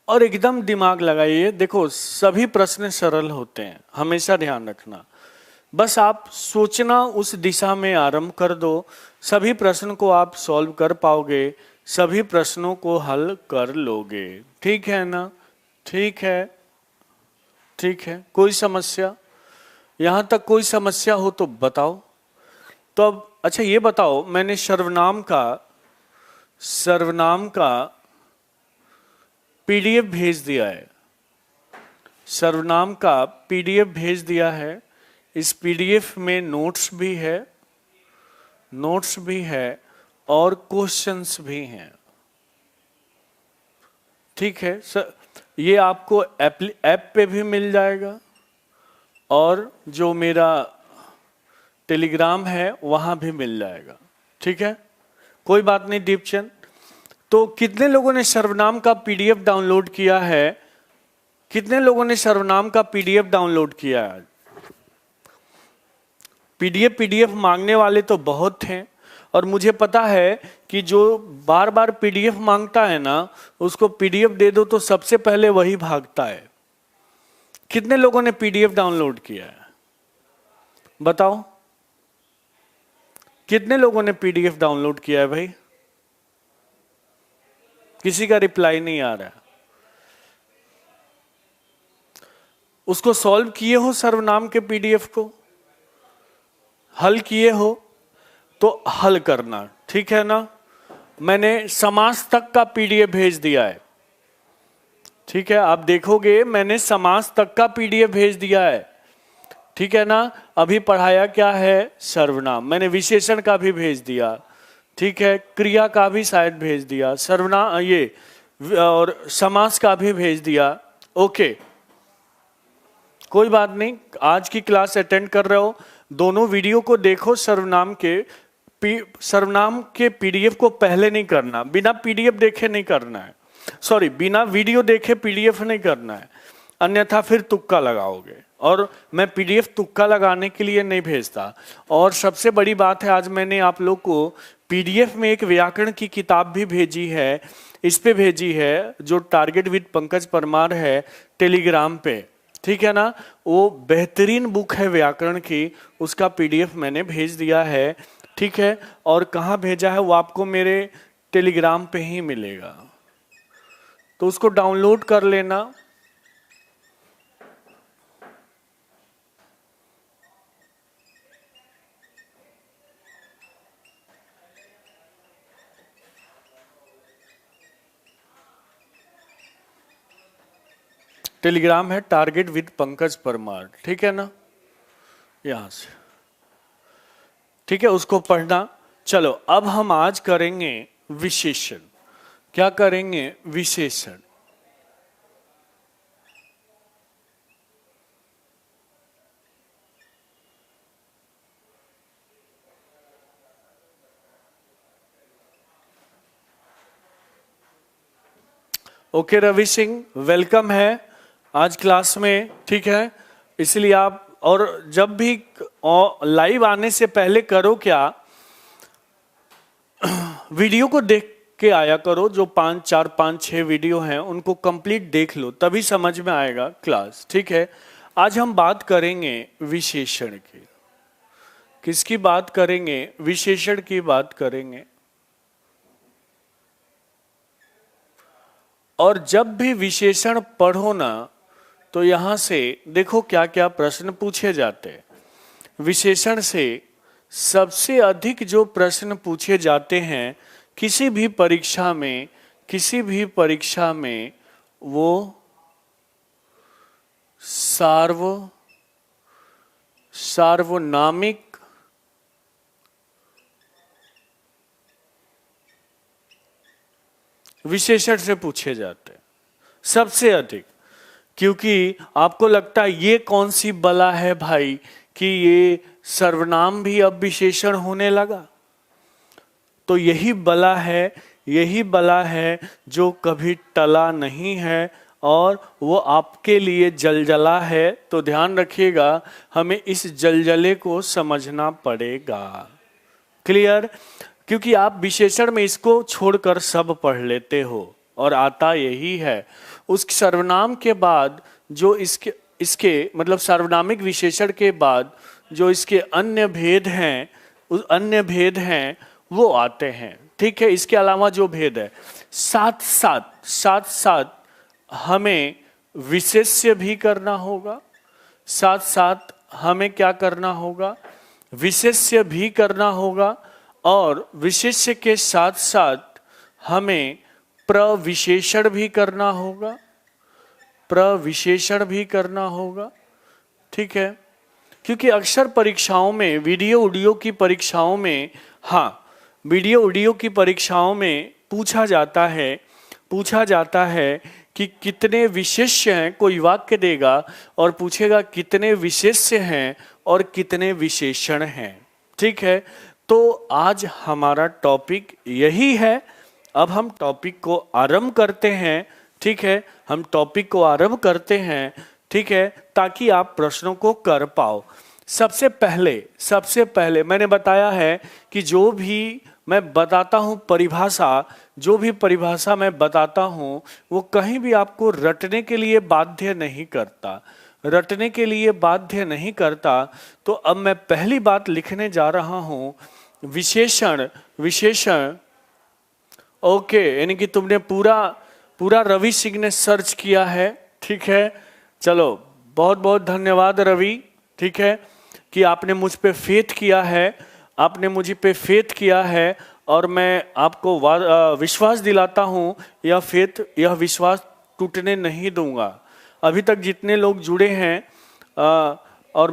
Speaker 1: और एकदम दिमाग लगाइए। देखो सभी प्रश्न सरल होते हैं, हमेशा ध्यान रखना। बस आप सोचना उस दिशा में आरंभ कर दो, सभी प्रश्न को आप सॉल्व कर पाओगे, सभी प्रश्नों को हल कर लोगे। ठीक है ना? ठीक है, ठीक है। कोई समस्या? यहां तक कोई समस्या हो तो बताओ। तो अब अच्छा ये बताओ, मैंने सर्वनाम का पीडीएफ भेज दिया है। सर्वनाम का पीडीएफ भेज दिया है। इस पीडीएफ में नोट्स भी है और क्वेश्चंस भी हैं। ठीक है सर, ये आपको ऐप पे भी मिल जाएगा और जो मेरा टेलीग्राम है वहां भी मिल जाएगा। ठीक है, कोई बात नहीं दीपचंद। तो कितने लोगों ने सर्वनाम का पीडीएफ डाउनलोड किया है? कितने लोगों ने सर्वनाम का पीडीएफ डाउनलोड किया है? पीडीएफ मांगने वाले तो बहुत थे और मुझे पता है कि जो बार बार पीडीएफ मांगता है ना, उसको पीडीएफ दे दो तो सबसे पहले वही भागता है। कितने लोगों ने पीडीएफ डाउनलोड किया है बताओ? कितने लोगों ने पीडीएफ डाउनलोड किया है भाई? किसी का रिप्लाई नहीं आ रहा। उसको सॉल्व किए हो सर्वनाम के पीडीएफ को? हल किए हो तो हल करना, ठीक है ना। मैंने समास तक का पीडीएफ भेज दिया है। ठीक है, आप देखोगे मैंने समास तक का पीडीएफ भेज दिया है। ठीक है ना। अभी पढ़ाया क्या है? सर्वनाम। मैंने विशेषण का भी भेज दिया। ठीक है, क्रिया का भी शायद भेज दिया, सर्वनाम ये और समास का भी भेज दिया। ओके, कोई बात नहीं। आज की क्लास अटेंड कर रहे हो, दोनों वीडियो को देखो। सर्वनाम के पीडीएफ को पहले नहीं करना, बिना पीडीएफ देखे नहीं करना है। सॉरी, बिना वीडियो देखे पीडीएफ नहीं करना है, अन्यथा फिर तुक्का लगाओगे। और मैं पीडीएफ तुक्का लगाने के लिए नहीं भेजता। और सबसे बड़ी बात है, आज मैंने आप लोग को पीडीएफ में एक व्याकरण की किताब भी भेजी है, इस पे भेजी है, जो टारगेट विद पंकज परमार है टेलीग्राम पे। ठीक है ना, वो बेहतरीन बुक है व्याकरण की, उसका पीडीएफ मैंने भेज दिया है। ठीक है, और कहाँ भेजा है वो आपको मेरे टेलीग्राम पे ही मिलेगा, तो उसको डाउनलोड कर लेना। टेलीग्राम है टारगेट विद पंकज परमार, ठीक है ना, यहां से। ठीक है, उसको पढ़ना। चलो अब हम आज करेंगे विशेषण। क्या करेंगे? विशेषण। ओके रवि सिंह, वेलकम है आज क्लास में। ठीक है, इसलिए आप, और जब भी लाइव आने से पहले करो क्या, वीडियो को देख के आया करो। जो 5, 4, 5, 6 वीडियो हैं उनको कंप्लीट देख लो, तभी समझ में आएगा क्लास। ठीक है, आज हम बात करेंगे विशेषण की। किसकी बात करेंगे? विशेषण की बात करेंगे। और जब भी विशेषण पढ़ो ना, तो यहां से देखो क्या क्या प्रश्न पूछे जाते हैं। विशेषण से सबसे अधिक जो प्रश्न पूछे जाते हैं किसी भी परीक्षा में, किसी भी परीक्षा में वो सार्वनामिक विशेषण से पूछे जाते हैं सबसे अधिक। क्योंकि आपको लगता है ये कौन सी बला है भाई कि ये सर्वनाम भी अब विशेषण होने लगा। तो यही बला है जो कभी टला नहीं है और वो आपके लिए जलजला है। तो ध्यान रखिएगा, हमें इस जलजले को समझना पड़ेगा। क्लियर? क्योंकि आप विशेषण में इसको छोड़कर सब पढ़ लेते हो और आता यही है। उस सर्वनाम के बाद जो इसके मतलब सार्वनामिक विशेषण के बाद जो इसके अन्य भेद हैं, उस अन्य भेद हैं वो आते हैं। ठीक है, इसके अलावा जो भेद है साथ साथ हमें विशेष्य भी करना होगा। साथ साथ हमें क्या करना होगा? विशेष्य भी करना होगा। और विशेष्य के साथ साथ हमें प्रविशेषण भी करना होगा। प्रविशेषण भी करना होगा। ठीक है, क्योंकि अक्सर परीक्षाओं में, वीडियो ऑडियो की परीक्षाओं में, वीडियो ऑडियो की परीक्षाओं में पूछा जाता है कि कितने विशेष्य हैं। कोई वाक्य देगा और पूछेगा कितने विशेष्य हैं और कितने विशेषण हैं। ठीक है, तो आज हमारा टॉपिक यही है। अब हम टॉपिक को आरंभ करते हैं। ठीक है, हम टॉपिक को आरंभ करते हैं। ठीक है, ताकि आप प्रश्नों को कर पाओ। सबसे पहले मैंने बताया है कि जो भी मैं बताता हूं परिभाषा, जो भी परिभाषा मैं बताता हूं वो कहीं भी आपको रटने के लिए बाध्य नहीं करता। तो अब मैं पहली बात लिखने जा रहा हूं, विशेषण। ओके, यानी कि तुमने पूरा रवि सिंह ने सर्च किया है। ठीक है, चलो बहुत बहुत धन्यवाद रवि। ठीक है, कि आपने मुझ पे फेथ किया है और मैं आपको विश्वास दिलाता हूँ यह विश्वास टूटने नहीं दूंगा। अभी तक जितने लोग जुड़े हैं और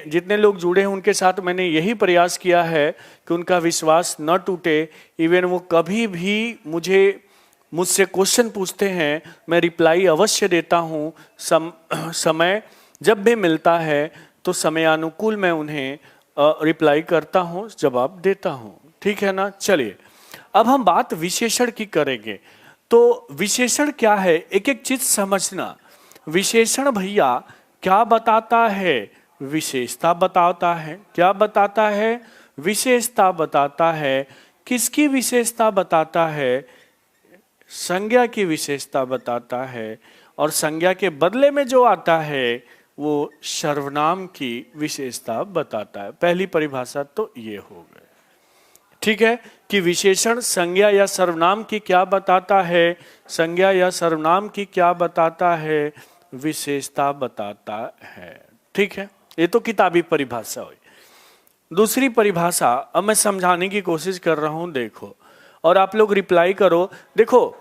Speaker 1: जितने लोग जुड़े हैं उनके साथ मैंने यही प्रयास किया है कि उनका विश्वास न टूटे। इवन वो कभी भी मुझसे क्वेश्चन पूछते हैं, मैं रिप्लाई अवश्य देता हूँ। समय जब भी मिलता है तो समयानुकूल मैं उन्हें रिप्लाई करता हूँ, जवाब देता हूँ। ठीक है ना? चलिए अब हम बात विशेषण की करेंगे। तो विशेषण क्या है, एक एक चीज समझना। विशेषण भैया क्या बताता है? विशेषता बताता है। क्या बताता है? विशेषता बताता है। किसकी विशेषता बताता है? संज्ञा की विशेषता बताता है। और संज्ञा के बदले में जो आता है वो सर्वनाम की विशेषता बताता है। पहली परिभाषा तो ये हो गई। ठीक है, कि विशेषण संज्ञा या सर्वनाम की क्या बताता है? संज्ञा या सर्वनाम की क्या बताता है? विशेषता बताता है। ठीक है, ये तो किताबी परिभाषा हुई। दूसरी परिभाषा अब मैं समझाने की कोशिश कर रहा हूं, देखो, और आप लोग रिप्लाई करो। देखो,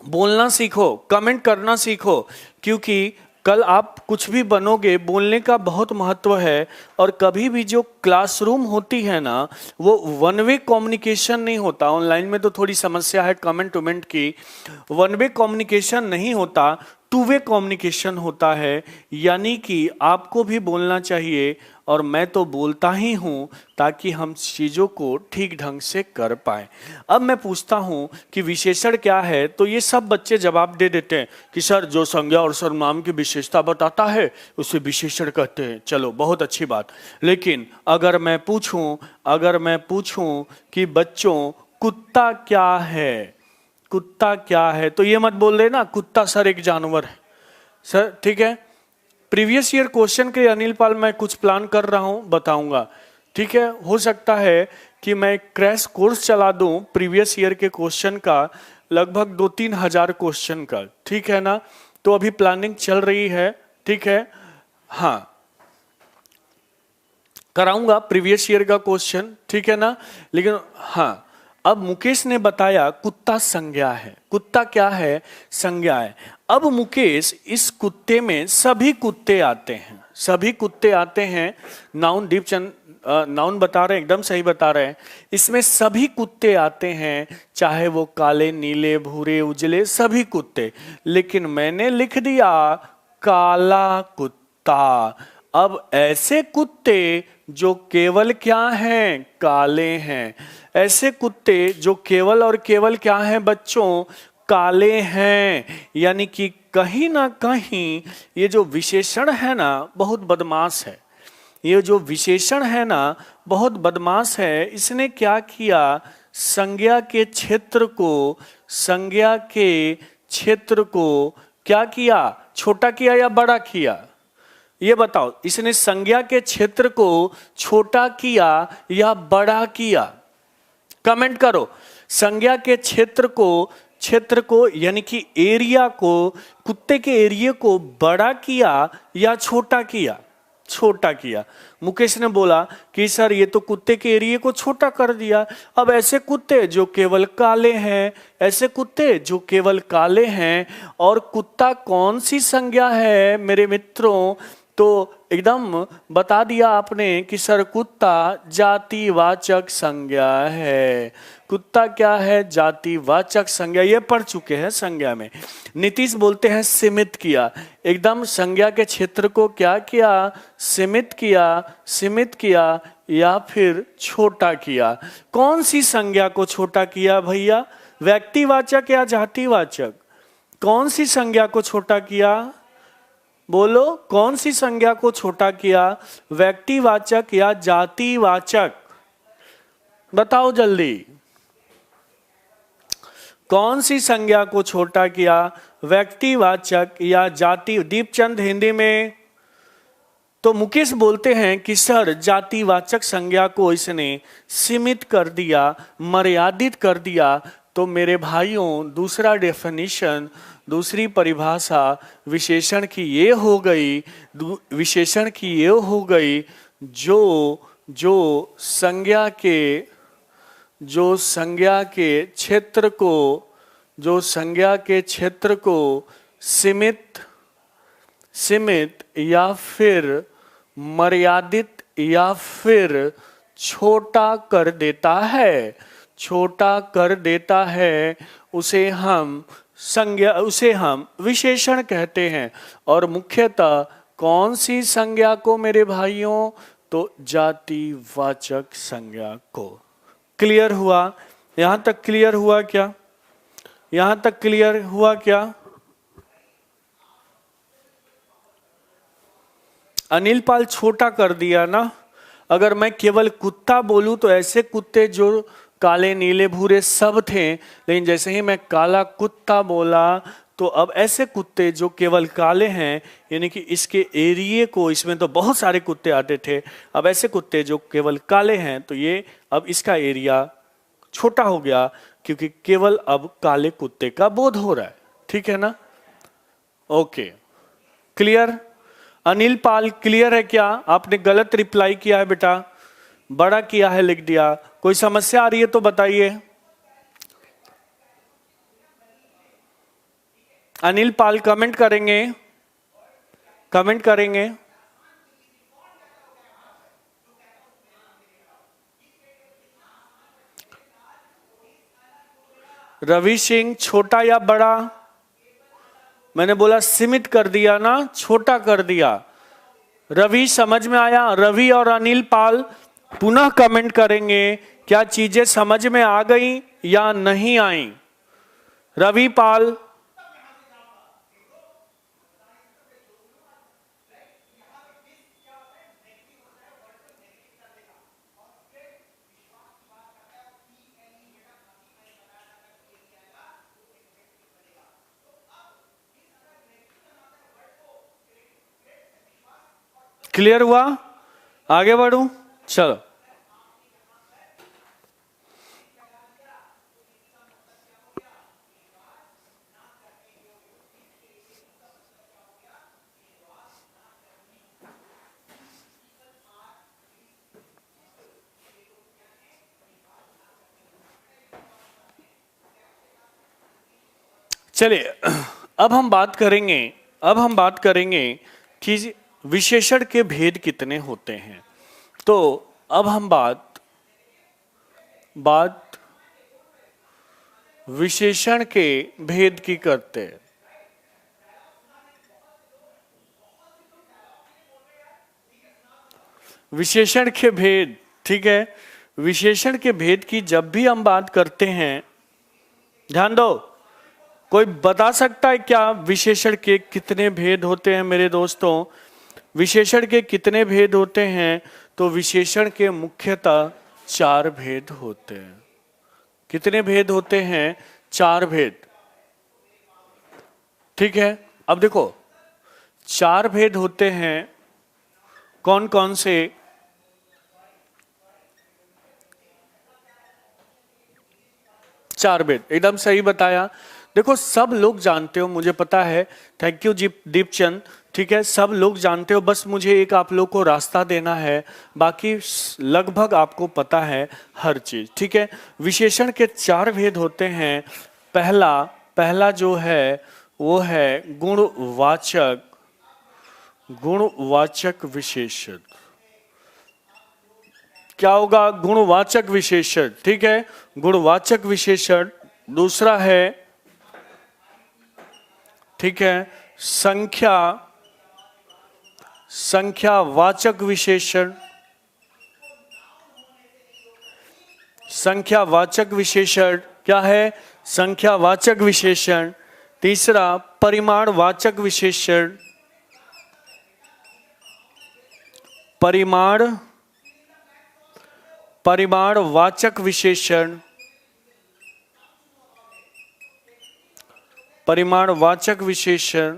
Speaker 1: बोलना सीखो, कमेंट करना सीखो, क्योंकि कल आप कुछ भी बनोगे, बोलने का बहुत महत्व है। और कभी भी जो क्लासरूम होती है ना, वो वन वे कम्युनिकेशन नहीं होता। ऑनलाइन में तो थोड़ी समस्या है कमेंट वमेंट की। वन वे कम्युनिकेशन नहीं होता, टू वे कम्युनिकेशन होता है। यानी कि आपको भी बोलना चाहिए और मैं तो बोलता ही हूं ताकि हम चीजों को ठीक ढंग से कर पाए। अब मैं पूछता हूं कि विशेषण क्या है, तो ये सब बच्चे जवाब दे देते हैं कि सर जो संज्ञा और सर्वनाम की विशेषता बताता है उसे विशेषण कहते हैं। चलो बहुत अच्छी बात। लेकिन अगर मैं पूछूं कि बच्चों कुत्ता क्या है, तो ये मत बोल देना कुत्ता सर एक जानवर है सर। ठीक है, प्रीवियस ईयर क्वेश्चन के अनिल पाल मैं कुछ प्लान कर रहा हूं, बताऊंगा। ठीक है, हो सकता है कि मैं क्रैश कोर्स चला दूं प्रीवियस ईयर के क्वेश्चन का, लगभग 2-3 हजार क्वेश्चन का। ठीक है ना? तो अभी प्लानिंग चल रही है। ठीक है, हाँ, कराऊंगा प्रीवियस ईयर का क्वेश्चन। ठीक है ना? लेकिन हाँ, अब मुकेश ने बताया कुत्ता संज्ञा है। कुत्ता क्या है? संज्ञा है। अब मुकेश इस कुत्ते में सभी कुत्ते आते हैं, सभी कुत्ते आते हैं। नाउन दीपचंद नाउन बता रहे हैं, एकदम सही बता रहे हैं। इसमें सभी कुत्ते आते हैं, चाहे वो काले, नीले, भूरे, उजले, सभी कुत्ते। लेकिन मैंने लिख दिया काला कुत्ता। अब ऐसे कुत्ते जो केवल क्या हैं? काले हैं। ऐसे कुत्ते जो केवल और केवल क्या हैं बच्चों? काले हैं। यानी कि कहीं ना कहीं ये जो विशेषण है ना बहुत बदमाश है। ये जो विशेषण है ना बहुत बदमाश है। इसने क्या किया? संज्ञा के क्षेत्र को, संज्ञा के क्षेत्र को क्या किया? छोटा किया या बड़ा किया? ये बताओ, इसने संज्ञा के क्षेत्र को छोटा किया या बड़ा किया? कमेंट करो। संज्ञा के क्षेत्र को यानी कि एरिया को, कुत्ते के एरिया को बड़ा किया या छोटा किया? छोटा किया। मुकेश ने बोला कि सर ये तो कुत्ते के एरिया को छोटा कर दिया। अब ऐसे कुत्ते जो केवल काले हैं, ऐसे कुत्ते जो केवल काले हैं, और कुत्ता कौन सी संज्ञा है मेरे मित्रों? तो एकदम बता दिया आपने कि सर कुत्ता जातिवाचक संज्ञा है। कुत्ता क्या है? जातिवाचक संज्ञा। ये पढ़ चुके हैं संज्ञा में। नीतीश बोलते हैं सीमित किया। एकदम संज्ञा के क्षेत्र को क्या किया? सीमित किया। सीमित किया या फिर छोटा किया? कौन सी संज्ञा को छोटा किया भैया? व्यक्तिवाचक या जातिवाचक? कौन सी संज्ञा को छोटा किया? बोलो, कौन सी संज्ञा को छोटा किया? व्यक्तिवाचक या जातिवाचक? बताओ जल्दी। कौन सी संज्ञा को छोटा किया? व्यक्तिवाचक या जाति? दीपचंद हिंदी में। तो मुकेश बोलते हैं कि सर जातिवाचक संज्ञा को इसने सीमित कर दिया, मर्यादित कर दिया। तो मेरे भाइयों, दूसरा डेफिनेशन, दूसरी परिभाषा विशेषण की ये हो गई, विशेषण की ये हो गई जो संज्ञा के क्षेत्र को, जो संज्ञा के क्षेत्र को सीमित या फिर मर्यादित या फिर छोटा कर देता है, छोटा कर देता है, उसे हम संज्ञा, उसे हम विशेषण कहते हैं। और मुख्यतः कौन सी संज्ञा को मेरे भाइयों? तो जातिवाचक संज्ञा को। क्लियर हुआ? यहां तक क्लियर हुआ क्या? यहां तक क्लियर हुआ क्या? अनिल पाल छोटा कर दिया ना। अगर मैं केवल कुत्ता बोलूं तो ऐसे कुत्ते जो काले, नीले, भूरे सब थे, लेकिन जैसे ही मैं काला कुत्ता बोला तो अब ऐसे कुत्ते जो केवल काले हैं, यानी कि इसके एरिए को, इसमें तो बहुत सारे कुत्ते आते थे, अब ऐसे कुत्ते जो केवल काले हैं, तो ये अब इसका एरिया छोटा हो गया क्योंकि केवल अब काले कुत्ते का बोध हो रहा है। ठीक है ना? Okay, clear? Anil Pal clear है क्या? आपने गलत रिप्लाई किया है बेटा, बड़ा किया है लिख दिया। कोई समस्या आ रही है तो बताइए। अनिल पाल कमेंट करेंगे, कमेंट करेंगे। रवि सिंह छोटा या बड़ा? मैंने बोला सीमित कर दिया ना, छोटा कर दिया। रवि समझ में आया? रवि और अनिल पाल पुनः कमेंट करेंगे क्या चीजें समझ में आ गई या नहीं आई? रवि पाल, क्लियर हुआ? आगे बढ़ूं? चलो। चलिए अब हम बात करेंगे कि विशेषण के भेद कितने होते हैं। तो अब हम बात विशेषण के भेद की करते हैं। विशेषण के भेद, ठीक है, विशेषण के भेद की जब भी हम बात करते हैं, ध्यान दो, कोई बता सकता है क्या विशेषण के कितने भेद होते हैं मेरे दोस्तों? विशेषण के कितने भेद होते हैं? तो विशेषण के मुख्यतः 4 भेद होते हैं। कितने भेद होते हैं? 4 भेद, ठीक है। अब देखो 4 भेद होते हैं, कौन कौन से? 4 भेद, एकदम सही बताया। देखो सब लोग जानते हो, मुझे पता है, थैंक यू दीपचंद, ठीक है, सब लोग जानते हो, बस मुझे एक आप लोग को रास्ता देना है, बाकी लगभग आपको पता है हर चीज, ठीक है। विशेषण के 4 भेद होते हैं। पहला जो है वो है गुणवाचक विशेषण। क्या होगा? गुणवाचक विशेषण, ठीक है, गुणवाचक विशेषण। दूसरा है, ठीक है, संख्यावाचक विशेषण। संख्यावाचक विशेषण क्या है? संख्यावाचक विशेषण। तीसरा परिमाणवाचक विशेषण। परिमाणवाचक विशेषण। परिमाणवाचक विशेषण।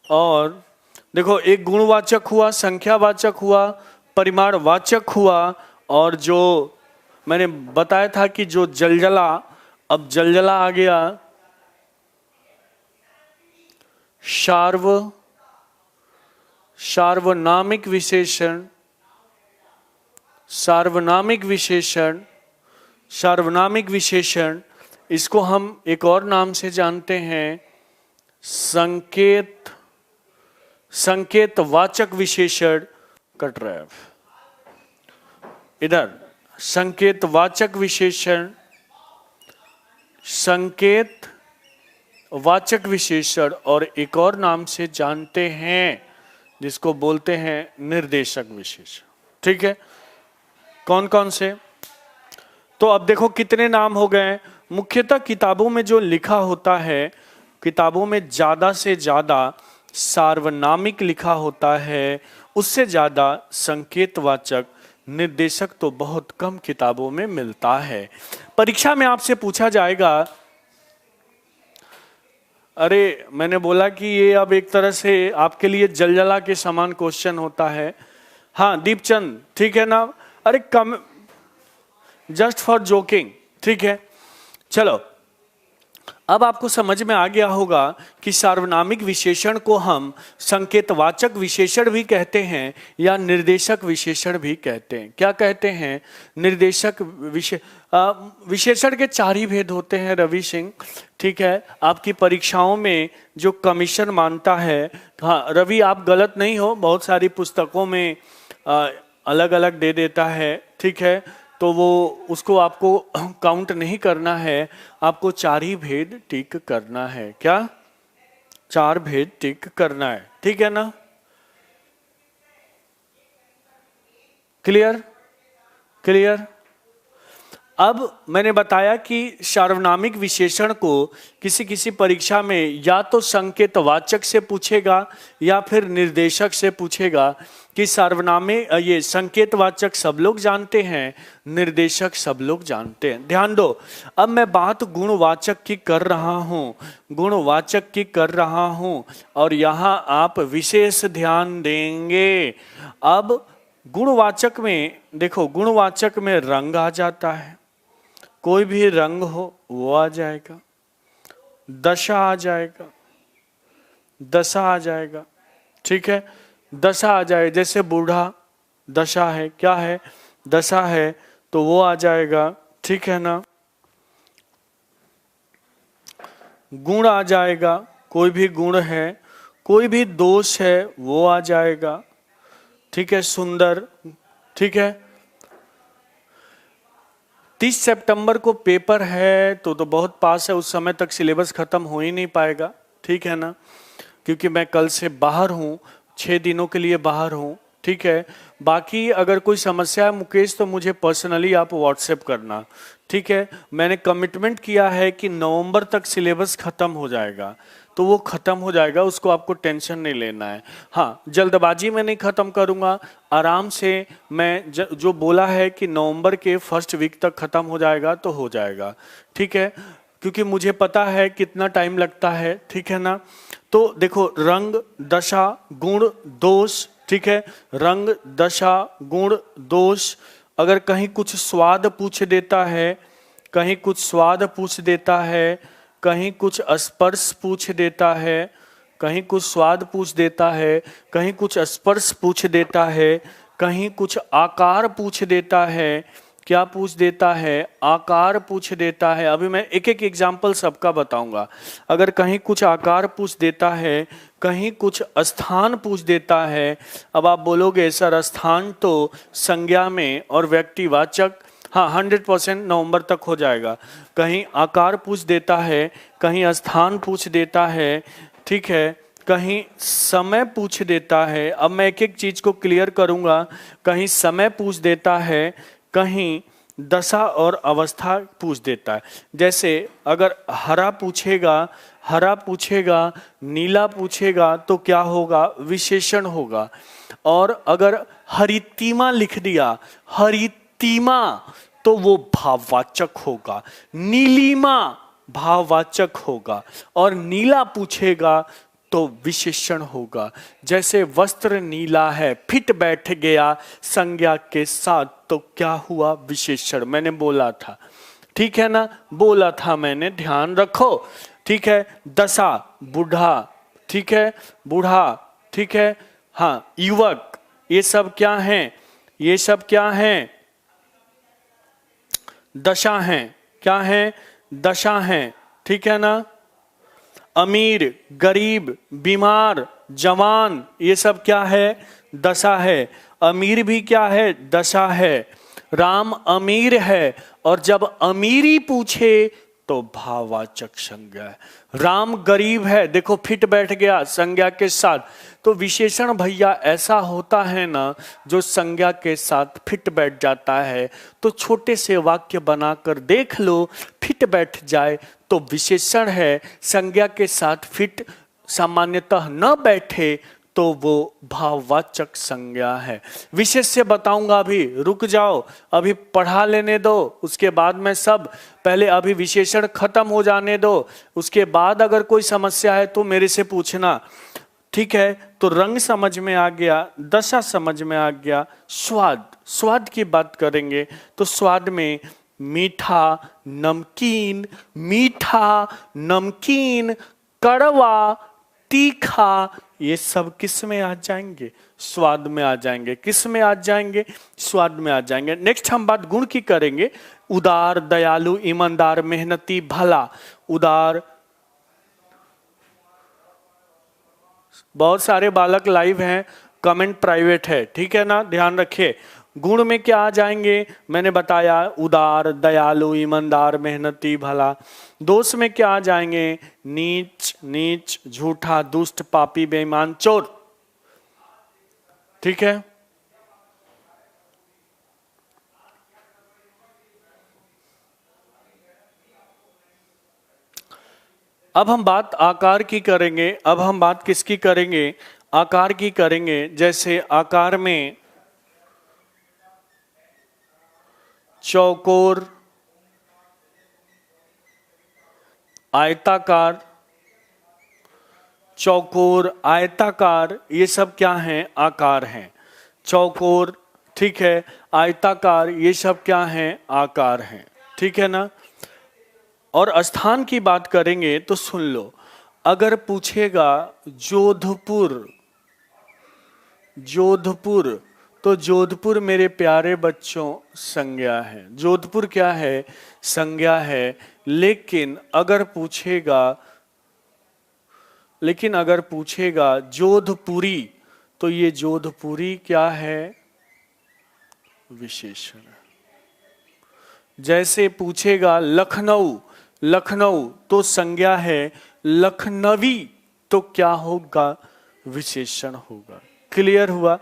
Speaker 1: और देखो एक गुणवाचक हुआ, संख्यावाचक हुआ, परिमाणवाचक हुआ, और जो मैंने बताया था कि जो जलजला, अब जलजला आ गया सार्वनामिक विशेषण। सार्वनामिक विशेषण, सार्वनामिक विशेषण, इसको हम एक और नाम से जानते हैं संकेतवाचक विशेषण। कट रहा है इधर, संकेतवाचक विशेषण, संकेतवाचक विशेषण, और एक और नाम से जानते हैं जिसको बोलते हैं निर्देशक विशेषण, ठीक है। कौन कौन से? तो अब देखो कितने नाम हो गए। मुख्यतः किताबों में जो लिखा होता है, किताबों में ज्यादा से ज्यादा सार्वनामिक लिखा होता है, उससे ज्यादा संकेतवाचक, निर्देशक तो बहुत कम किताबों में मिलता है। परीक्षा में आपसे पूछा जाएगा, अरे मैंने बोला कि ये अब एक तरह से आपके लिए जलजला के समान क्वेश्चन होता है। हाँ दीपचंद, ठीक है ना, अरे कम, जस्ट फॉर जोकिंग, ठीक है। चलो अब आपको समझ में आ गया होगा कि सार्वनामिक विशेषण को हम संकेतवाचक विशेषण भी कहते हैं या निर्देशक विशेषण भी कहते हैं। क्या कहते हैं? निर्देशक विशेषण के 4 ही भेद होते हैं रवि सिंह, ठीक है। आपकी परीक्षाओं में जो कमीशन मानता है, हाँ रवि आप गलत नहीं हो, बहुत सारी पुस्तकों में अलग अलग दे देता है, ठीक है, तो वो उसको आपको काउंट नहीं करना है, आपको 4 ही भेद टिक करना है। क्या? 4 भेद टिक करना है, ठीक है ना? क्लियर? क्लियर? अब मैंने बताया कि सार्वनामिक विशेषण को किसी किसी परीक्षा में या तो संकेतवाचक से पूछेगा या फिर निर्देशक से पूछेगा कि सार्वनामिक, ये संकेतवाचक सब लोग जानते हैं, निर्देशक सब लोग जानते हैं। ध्यान दो, अब मैं बात गुणवाचक की कर रहा हूं, गुणवाचक की कर रहा हूं, और यहां आप विशेष ध्यान देंगे। अब गुणवाचक में देखो, गुणवाचक में रंग आ जाता है, कोई भी रंग हो वो आ जाएगा, दशा आ जाएगा, दशा आ जाएगा, ठीक है, दशा आ जाए, जैसे बूढ़ा दशा है, क्या है? दशा है, तो वो आ जाएगा, ठीक है ना। गुण आ जाएगा, कोई भी गुण है, कोई भी दोष है वो आ जाएगा। ठीक है, सुंदर। ठीक है, 30 सितंबर को पेपर है तो बहुत पास है, उस समय तक सिलेबस खत्म हो ही नहीं पाएगा। ठीक है ना, क्योंकि मैं कल से बाहर हूँ, 6 दिनों के लिए बाहर हूँ। ठीक है, बाकी अगर कोई समस्या है मुकेश तो मुझे पर्सनली आप व्हाट्सएप करना। ठीक है, मैंने कमिटमेंट किया है कि नवंबर तक सिलेबस खत्म हो जाएगा, तो वो खत्म हो जाएगा, उसको आपको टेंशन नहीं लेना है। हाँ, जल्दबाजी में नहीं खत्म करूँगा, आराम से। मैं जो बोला है कि नवंबर के फर्स्ट वीक तक खत्म हो जाएगा तो हो जाएगा। ठीक है, क्योंकि मुझे पता है कितना टाइम लगता है। ठीक है ना, तो देखो, रंग, दशा, गुण, दोष। ठीक है, रंग, दशा, गुण, दोष। अगर कहीं कुछ स्वाद पूछ देता है, कहीं कुछ स्वाद पूछ देता है, कहीं कुछ स्पर्श पूछ देता है, कहीं कुछ स्वाद पूछ देता है, कहीं कुछ स्पर्श पूछ देता है, कहीं कुछ आकार पूछ देता है, क्या पूछ देता है, आकार पूछ देता है। अभी मैं एक एक एग्जाम्पल सबका बताऊंगा। अगर कहीं कुछ आकार पूछ देता है, कहीं कुछ स्थान पूछ देता है। अब आप बोलोगे सर स्थान तो संज्ञा में और व्यक्तिवाचक, हाँ 100% नवंबर तक हो जाएगा। कहीं आकार पूछ देता है, कहीं स्थान पूछ देता है। ठीक है, कहीं समय पूछ देता है। अब मैं एक एक चीज को क्लियर करूंगा। कहीं समय पूछ देता है, कहीं दशा और अवस्था पूछ देता है। जैसे अगर हरा पूछेगा, हरा पूछेगा, नीला पूछेगा तो क्या होगा, विशेषण होगा। और अगर हरितिमा लिख दिया, हरितिमा, तो वो भाववाचक होगा। नीलिमा भाववाचक होगा। और नीला पूछेगा तो विशेषण होगा। जैसे वस्त्र नीला है, फिट बैठ गया संज्ञा के साथ, तो क्या हुआ, विशेषण। मैंने बोला था, ठीक है ना, बोला था मैंने, ध्यान रखो। ठीक है, दशा, बूढ़ा। ठीक है, बूढ़ा। ठीक है, हाँ, युवक। ये सब क्या हैं, ये सब क्या हैं, दशा हैं। क्या हैं, दशा हैं। ठीक है ना, अमीर, गरीब, बीमार, जवान, ये सब क्या है, दशा है। अमीर भी क्या है, दशा है। राम अमीर है, और जब अमीरी पूछे तो भाववाचक संज्ञा है। राम गरीब है, देखो फिट बैठ गया संज्ञा के साथ। तो विशेषण भैया ऐसा होता है ना, जो संज्ञा के साथ फिट बैठ जाता है। तो छोटे से वाक्य बनाकर देख लो, फिट बैठ जाए तो विशेषण है। संज्ञा के साथ फिट सामान्यतः न बैठे तो वो भाववाचक संज्ञा है। विशेष से बताऊंगा, अभी रुक जाओ, अभी पढ़ा लेने दो, उसके बाद में सब, पहले अभी विशेषण खत्म हो जाने दो, उसके बाद अगर कोई समस्या है तो मेरे से पूछना। ठीक है, तो रंग समझ में आ गया, दशा समझ में आ गया। स्वाद, स्वाद की बात करेंगे तो स्वाद में मीठा, नमकीन, मीठा, नमकीन, कड़वा, तीखा, ये सब किस में आ जाएंगे, स्वाद में आ जाएंगे। किस में आ जाएंगे, स्वाद में आ जाएंगे। नेक्स्ट हम बात गुण की करेंगे। उदार, दयालु, ईमानदार, मेहनती, भला। उदार, बहुत सारे बालक लाइव हैं, कमेंट प्राइवेट है, ठीक है ना, ध्यान रखिए। गुण में क्या आ जाएंगे, मैंने बताया, उदार, दयालु, ईमानदार, मेहनती, भला। दोष में क्या आ जाएंगे, नीच, नीच, झूठा, दुष्ट, पापी, बेईमान, चोर। ठीक है, अब हम बात आकार की करेंगे। अब हम बात किसकी करेंगे, आकार की करेंगे। जैसे आकार में चौकोर, आयताकार, चौकोर, आयताकार, ये सब क्या हैं, आकार हैं। चौकोर, ठीक है, आयताकार, ये सब क्या हैं, आकार हैं। ठीक है ना। और स्थान की बात करेंगे तो सुन लो, अगर पूछेगा जोधपुर, जोधपुर, तो जोधपुर मेरे प्यारे बच्चों संज्ञा है। जोधपुर क्या है, संज्ञा है। लेकिन अगर पूछेगा लेकिन अगर पूछेगा जोधपुरी, तो ये जोधपुरी क्या है? विशेषण। जैसे पूछेगा लखनऊ, लखनऊ तो संज्ञा है, लखनवी तो क्या होगा? विशेषण होगा। क्लियर हुआ?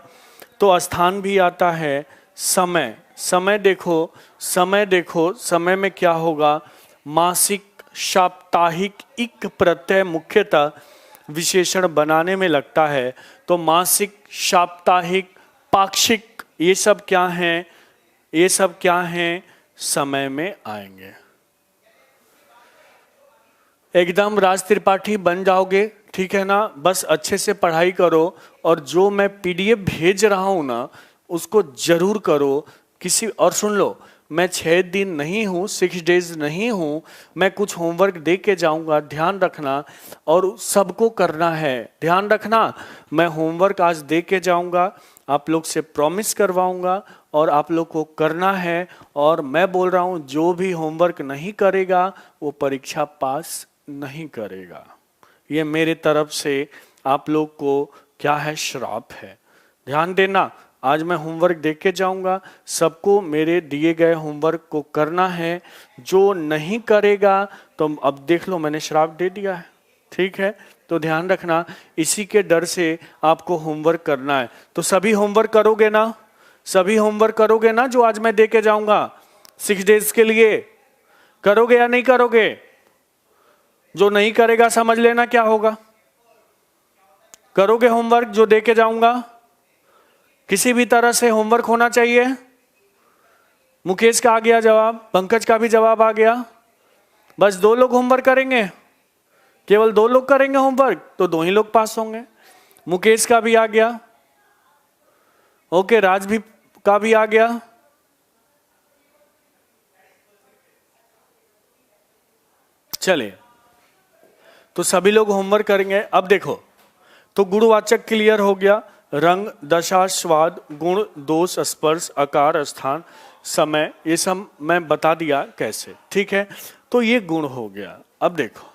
Speaker 1: तो स्थान भी आता है। समय, समय देखो, समय देखो, समय में क्या होगा? मासिक, साप्ताहिक, इक प्रत्यय मुख्यतः विशेषण बनाने में लगता है। तो मासिक, साप्ताहिक, पाक्षिक, ये सब क्या हैं? ये सब क्या हैं? समय में आएंगे। एकदम राज त्रिपाठी बन जाओगे, ठीक है ना? बस अच्छे से पढ़ाई करो, और जो मैं पीडीएफ भेज रहा हूं ना, उसको जरूर करो। किसी और सुन लो, मैं 6 दिन नहीं हूँ, 6 डेज नहीं हूँ, मैं कुछ होमवर्क दे के जाऊंगा, ध्यान रखना। और सबको करना है, ध्यान रखना। मैं होमवर्क आज दे के जाऊंगा, आप लोग से प्रॉमिस करवाऊंगा, और आप लोग को करना है। और मैं बोल रहा हूँ, जो भी होमवर्क नहीं करेगा वो परीक्षा पास नहीं करेगा। ये मेरे तरफ से आप लोग को क्या है? श्राप है। ध्यान देना, आज मैं होमवर्क देख के जाऊंगा, सबको मेरे दिए गए होमवर्क को करना है। जो नहीं करेगा तो अब देख लो, मैंने श्राप दे दिया है, ठीक है? तो ध्यान रखना, इसी के डर से आपको होमवर्क करना है। तो सभी होमवर्क करोगे ना? सभी होमवर्क करोगे ना जो आज मैं दे के जाऊंगा 6 डेज के लिए? करोगे या नहीं करोगे? जो नहीं करेगा समझ लेना क्या होगा। करोगे होमवर्क जो दे के जाऊंगा? किसी भी तरह से होमवर्क होना चाहिए। मुकेश का आ गया जवाब, पंकज का भी जवाब आ गया। बस 2 लोग होमवर्क करेंगे, केवल 2 लोग करेंगे होमवर्क, तो 2 ही लोग पास होंगे। मुकेश का भी आ गया, ओके, राज भी का भी आ गया। चलिए, तो सभी लोग होमवर्क करेंगे। अब देखो, तो गुणवाचक क्लियर हो गया। रंग, दशा, स्वाद, गुण, दोष, स्पर्श, आकार, स्थान, समय, ये सब मैं बता दिया कैसे, ठीक है? तो ये गुण हो गया। अब देखो,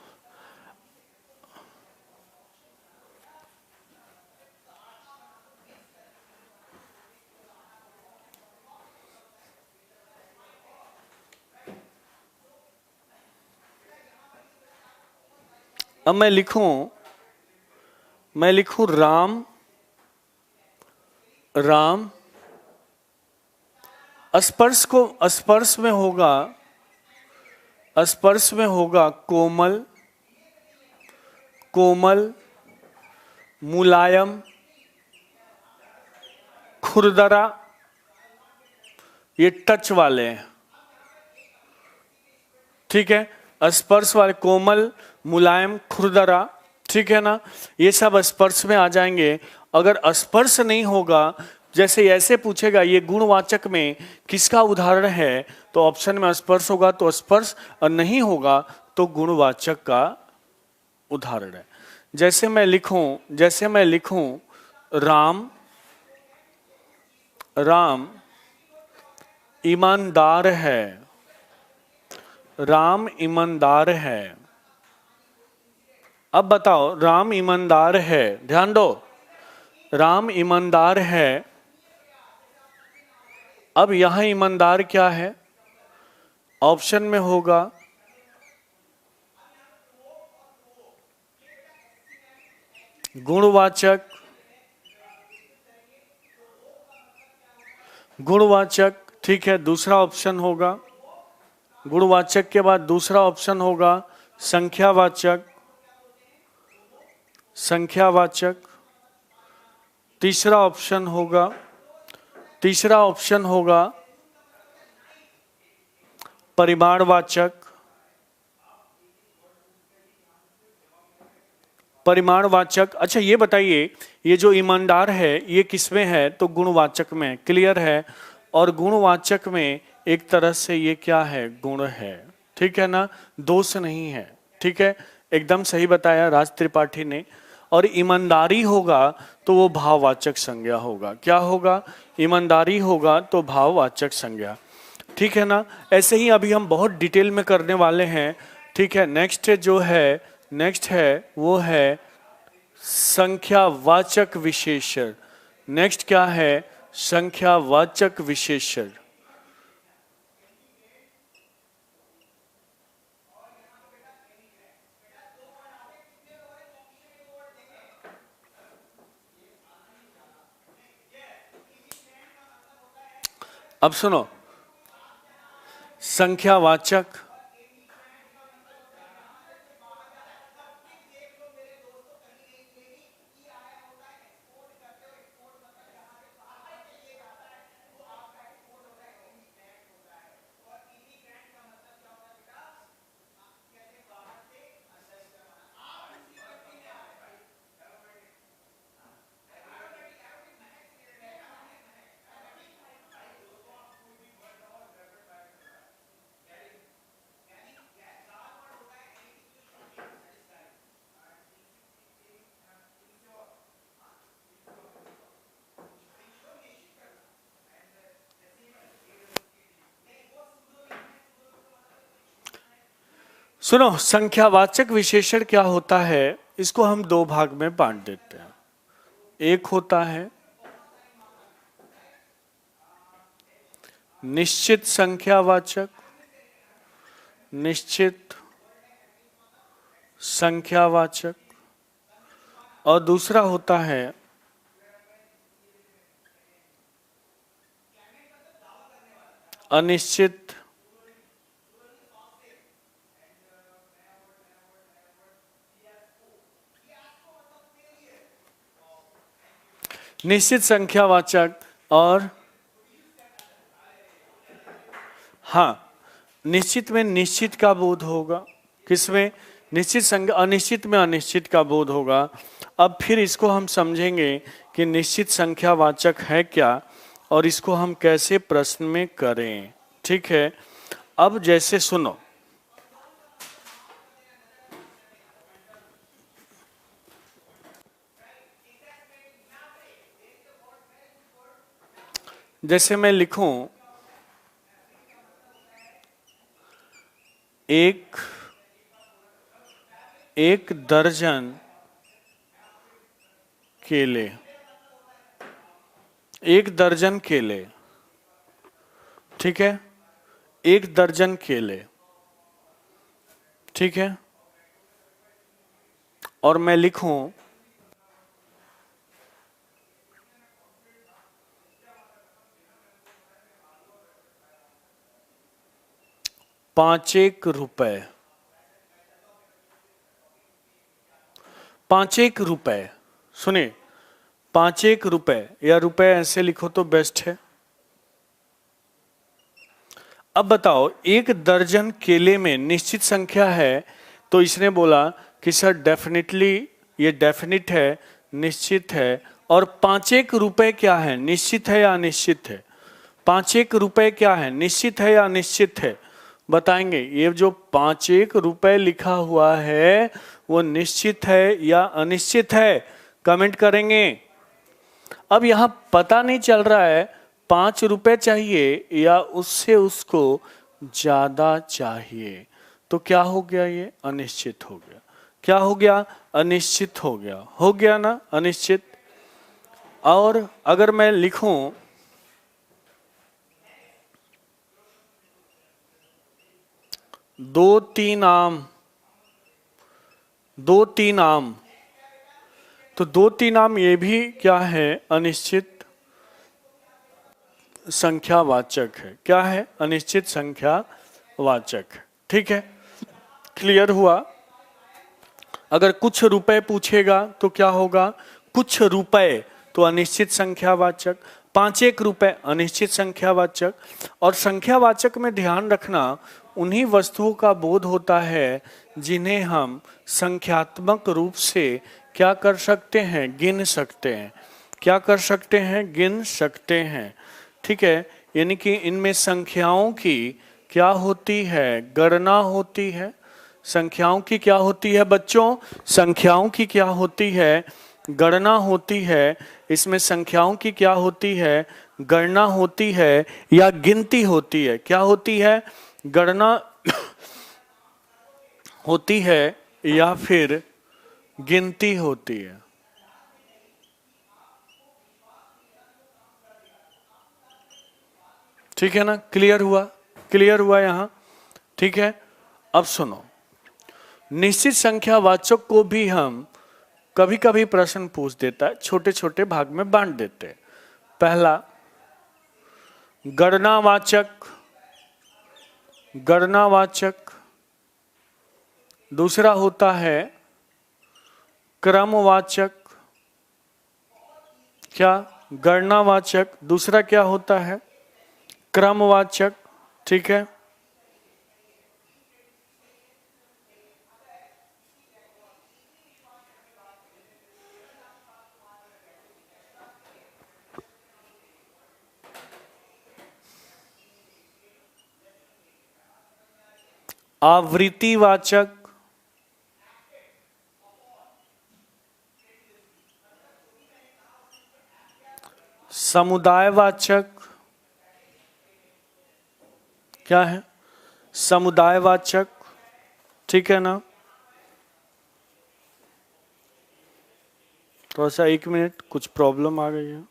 Speaker 1: अब मैं लिखूं राम, राम। स्पर्श को, स्पर्श में होगा, स्पर्श में होगा कोमल, कोमल, मुलायम, खुरदरा, ये टच वाले हैं, ठीक है? स्पर्श वाले कोमल, मुलायम, खुरदरा, ठीक है ना? ये सब स्पर्श में आ जाएंगे। अगर स्पर्श नहीं होगा, जैसे ऐसे पूछेगा ये गुणवाचक में किसका उदाहरण है, तो ऑप्शन में स्पर्श होगा तो स्पर्श, और नहीं होगा तो गुणवाचक का उदाहरण है। जैसे मैं लिखूं राम, राम ईमानदार है, राम ईमानदार है। अब बताओ, राम ईमानदार है, ध्यान दो, राम ईमानदार है। अब यहां ईमानदार क्या है? ऑप्शन में होगा गुणवाचक, गुणवाचक, ठीक है? दूसरा ऑप्शन होगा गुणवाचक के बाद दूसरा ऑप्शन होगा संख्यावाचक, संख्यावाचक। तीसरा ऑप्शन होगा परिमाणवाचक, परिमाणवाचक। अच्छा ये बताइए, ये जो ईमानदार है ये किसमें है? तो गुणवाचक में, क्लियर है? और गुणवाचक में एक तरह से ये क्या है? गुण है, ठीक है ना? दोष नहीं है, ठीक है? एकदम सही बताया राज त्रिपाठी ने। और ईमानदारी होगा तो वो भाववाचक संज्ञा होगा। क्या होगा? ईमानदारी होगा तो भाववाचक संज्ञा, ठीक है ना? ऐसे ही अभी हम बहुत डिटेल में करने वाले हैं, ठीक है? नेक्स्ट है वो है संख्यावाचक विशेषण। नेक्स्ट क्या है? संख्यावाचक विशेषण। अब सुनो, संख्यावाचक सुनो, संख्यावाचक विशेषण क्या होता है, इसको हम दो भाग में बांट देते हैं। एक होता है निश्चित संख्यावाचक, निश्चित संख्यावाचक, और दूसरा होता है अनिश्चित निश्चित संख्यावाचक और हाँ, निश्चित में निश्चित का बोध होगा, किसमें? निश्चित संख्या, अनिश्चित में अनिश्चित का बोध होगा। अब फिर इसको हम समझेंगे कि निश्चित संख्यावाचक है क्या और इसको हम कैसे प्रश्न में करें। ठीक है, अब जैसे सुनो, जैसे मैं लिखूं एक दर्जन केले, एक दर्जन केले, ठीक है, एक दर्जन केले, ठीक है, और मैं लिखूं 5 रुपए, 5 रुपए, सुनिए, 5 रुपए या रुपए ऐसे लिखो तो बेस्ट है। अब बताओ, एक दर्जन केले में निश्चित संख्या है, तो इसने बोला कि सर डेफिनेटली ये डेफिनिट है, निश्चित है, और 5 रुपए क्या है, निश्चित है या अनिश्चित है? 5 रुपए क्या है, निश्चित है या अनिश्चित है? बताएंगे। ये जो 5 रुपए लिखा हुआ है वो निश्चित है या अनिश्चित है? कमेंट करेंगे। अब यहां पता नहीं चल रहा है 5 रुपए चाहिए या उससे उसको ज्यादा चाहिए, तो क्या हो गया? ये अनिश्चित हो गया। क्या हो गया? अनिश्चित हो गया। हो गया ना अनिश्चित। और अगर मैं लिखूं 2-3 आम, 2-3 आम, तो 2-3 आम ये भी क्या है? अनिश्चित संख्यावाचक है। क्या है? अनिश्चित संख्यावाचक है। ठीक है, क्लियर हुआ? अगर कुछ रुपए पूछेगा तो क्या होगा? कुछ रुपए तो अनिश्चित संख्यावाचक, 5 रुपए अनिश्चित संख्यावाचक। और संख्यावाचक में ध्यान रखना, उन्हीं वस्तुओं का बोध होता है जिन्हें हम संख्यात्मक रूप से क्या कर सकते हैं? गिन सकते हैं। क्या कर सकते हैं? गिन सकते हैं। ठीक है, यानी कि इनमें संख्याओं की क्या होती है? गणना होती है। संख्याओं की क्या होती है बच्चों? संख्याओं की क्या होती है? गणना होती है। इसमें संख्याओं की क्या होती है? गणना होती है या गिनती होती है? क्या होती है? गणना होती है या फिर गिनती होती है? ठीक है ना, क्लियर हुआ, क्लियर हुआ यहां, ठीक है। अब सुनो, निश्चित संख्या वाचक को भी हम कभी कभी प्रश्न पूछ देता है, छोटे छोटे भाग में बांट देते हैं। पहला गणनावाचक, गणनावाचक, दूसरा होता है क्रमवाचक, क्या, गणनावाचक, दूसरा क्या होता है, क्रमवाचक, ठीक है। आवृत्तिवाचक, समुदायवाचक, क्या है, समुदायवाचक, ठीक है ना। थोड़ा सा 1 मिनट, कुछ प्रॉब्लम आ गई है।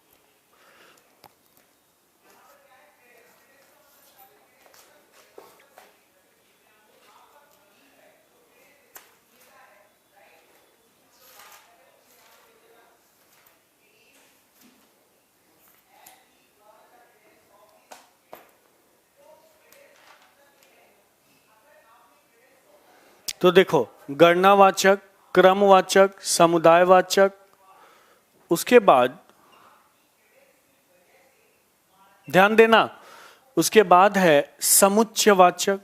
Speaker 1: तो देखो, गणनावाचक, क्रमवाचक, समुदायवाचक, उसके बाद ध्यान देना, उसके बाद है समुच्चयवाचक,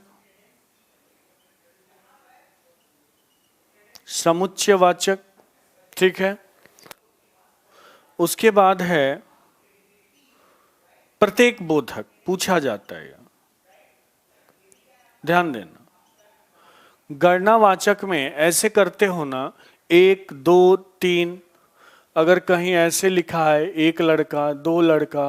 Speaker 1: समुच्चयवाचक, ठीक है। उसके बाद है प्रत्येक बोधक, पूछा जाता है, ध्यान देना। गणनावाचक में ऐसे करते हो ना, 1 2 3, अगर कहीं ऐसे लिखा है 1 लड़का 2 लड़का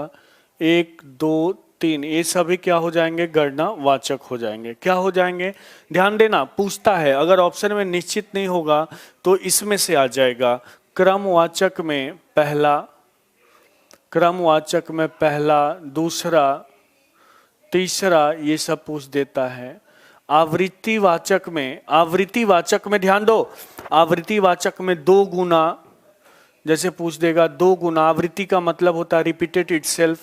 Speaker 1: 1 2 3, ये सभी क्या हो जाएंगे, गणनावाचक हो जाएंगे। क्या हो जाएंगे, ध्यान देना, पूछता है, अगर ऑप्शन में निश्चित नहीं होगा तो इसमें से आ जाएगा। क्रमवाचक में पहला, क्रमवाचक में पहला, दूसरा, तीसरा, ये सब पूछ देता है। आवृत्तिवाचक में, आवृत्तिवाचक में ध्यान दो, आवृत्तिवाचक में 2 गुना जैसे पूछ देगा, 2 गुना, आवृत्ति का मतलब होता है रिपीटेड इटसेल्फ,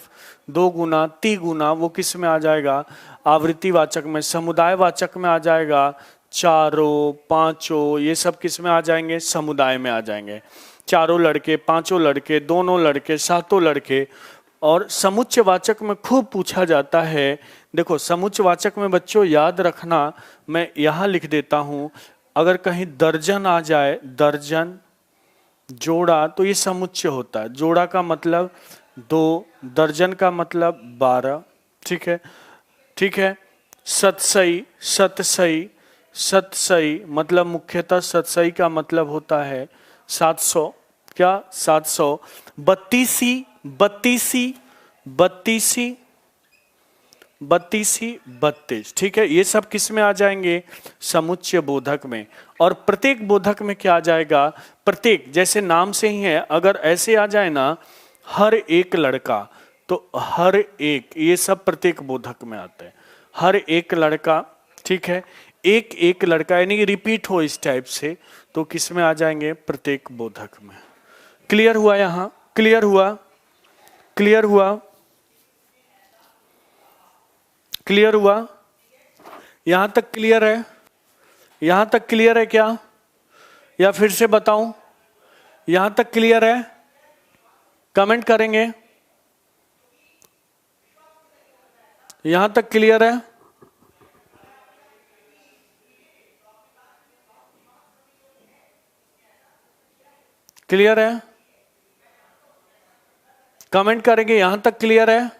Speaker 1: 2 गुना, 3 गुना, वो किस में आ जाएगा, आवृत्तिवाचक में। समुदायवाचक में आ जाएगा 4 5, ये सब किस में आ जाएंगे, समुदाय में आ जाएंगे। 4 लड़के, 5 लड़के, दोनों लड़के, 7 लड़के। और समुच्चयवाचक में खूब पूछा जाता है। देखो, समुच्चयवाचक में बच्चों याद रखना, मैं यहां लिख देता हूं, अगर कहीं दर्जन आ जाए, दर्जन, जोड़ा, तो ये समुच्चय होता है। जोड़ा का मतलब 2, दर्जन का मतलब 12, ठीक है, ठीक है। सतसई, सतसई, सतसई मतलब मुख्यतः सतसई का मतलब होता है 700, क्या, 700। बत्तीसी, बत्तीसी, बत्तीसी, बत्तीसी, 32, ठीक है। ये सब किस में आ जाएंगे, समुच्चय बोधक में। और प्रत्येक बोधक में क्या आ जाएगा, प्रत्येक, जैसे नाम से ही है, अगर ऐसे आ जाए ना, हर एक लड़का, तो हर एक, ये सब प्रत्येक बोधक में आते हैं। हर एक लड़का, ठीक है, एक एक लड़का, यानी रिपीट हो इस टाइप से, तो किस में आ जाएंगे, प्रत्येक बोधक में। क्लियर हुआ यहां, क्लियर हुआ, क्लियर हुआ, क्लियर हुआ, यहां तक क्लियर है, यहां तक क्लियर है क्या, या फिर से बताऊं, यहां तक क्लियर है, कमेंट करेंगे, यहां तक क्लियर है, क्लियर है, कमेंट करेंगे, यहां तक क्लियर है।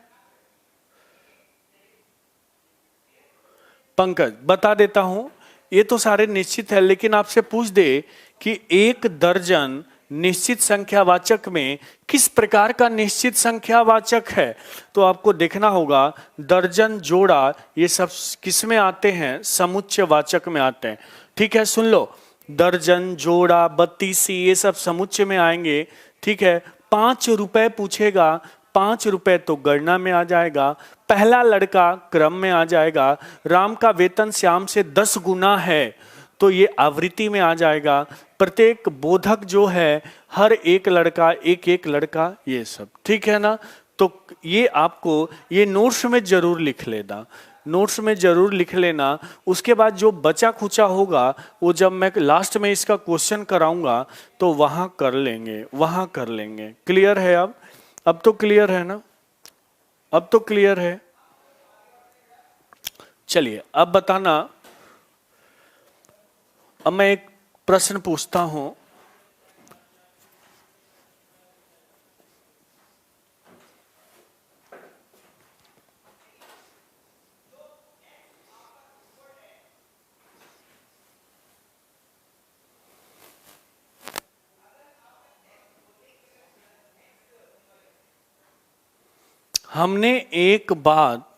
Speaker 1: पंकज, बता देता हूं, ये तो सारे निश्चित है, लेकिन आपसे पूछ दे कि 1 दर्जन निश्चित संख्यावाचक में किस प्रकार का निश्चित संख्यावाचक है, तो आपको देखना होगा दर्जन, जोड़ा, ये सब किस में आते हैं, समुच्चयवाचक में आते हैं, ठीक है। सुन लो, दर्जन, जोड़ा, बत्तीसी, ये सब समुच्चय में आएंगे, ठीक है। 5 रुपए पूछेगा, ₹5 तो गणना में आ जाएगा, पहला लड़का क्रम में आ जाएगा, राम का वेतन श्याम से 10 गुना है तो ये आवृत्ति में आ जाएगा, प्रत्येक बोधक जो है हर एक लड़का एक एक लड़का, ये सब ठीक है ना। तो ये आपको ये नोट्स में जरूर लिख लेना, नोट्स में जरूर लिख लेना। उसके बाद जो बचा खुचा होगा वो जब मैं लास्ट में इसका क्वेश्चन कराऊंगा तो वहां कर लेंगे, वहां कर लेंगे। क्लियर है? अब तो क्लियर है ना? अब तो क्लियर है। चलिए अब बताना, अब मैं एक प्रश्न पूछता हूं। हमने एक बात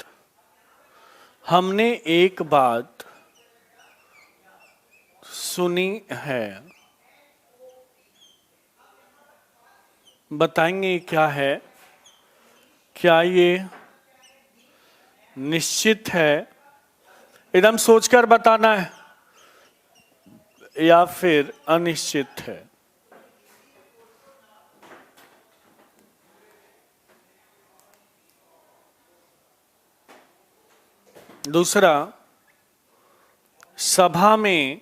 Speaker 1: सुनी है, बताएंगे क्या है? क्या ये निश्चित है? एकदम सोचकर बताना है, या फिर अनिश्चित है? दूसरा, सभा में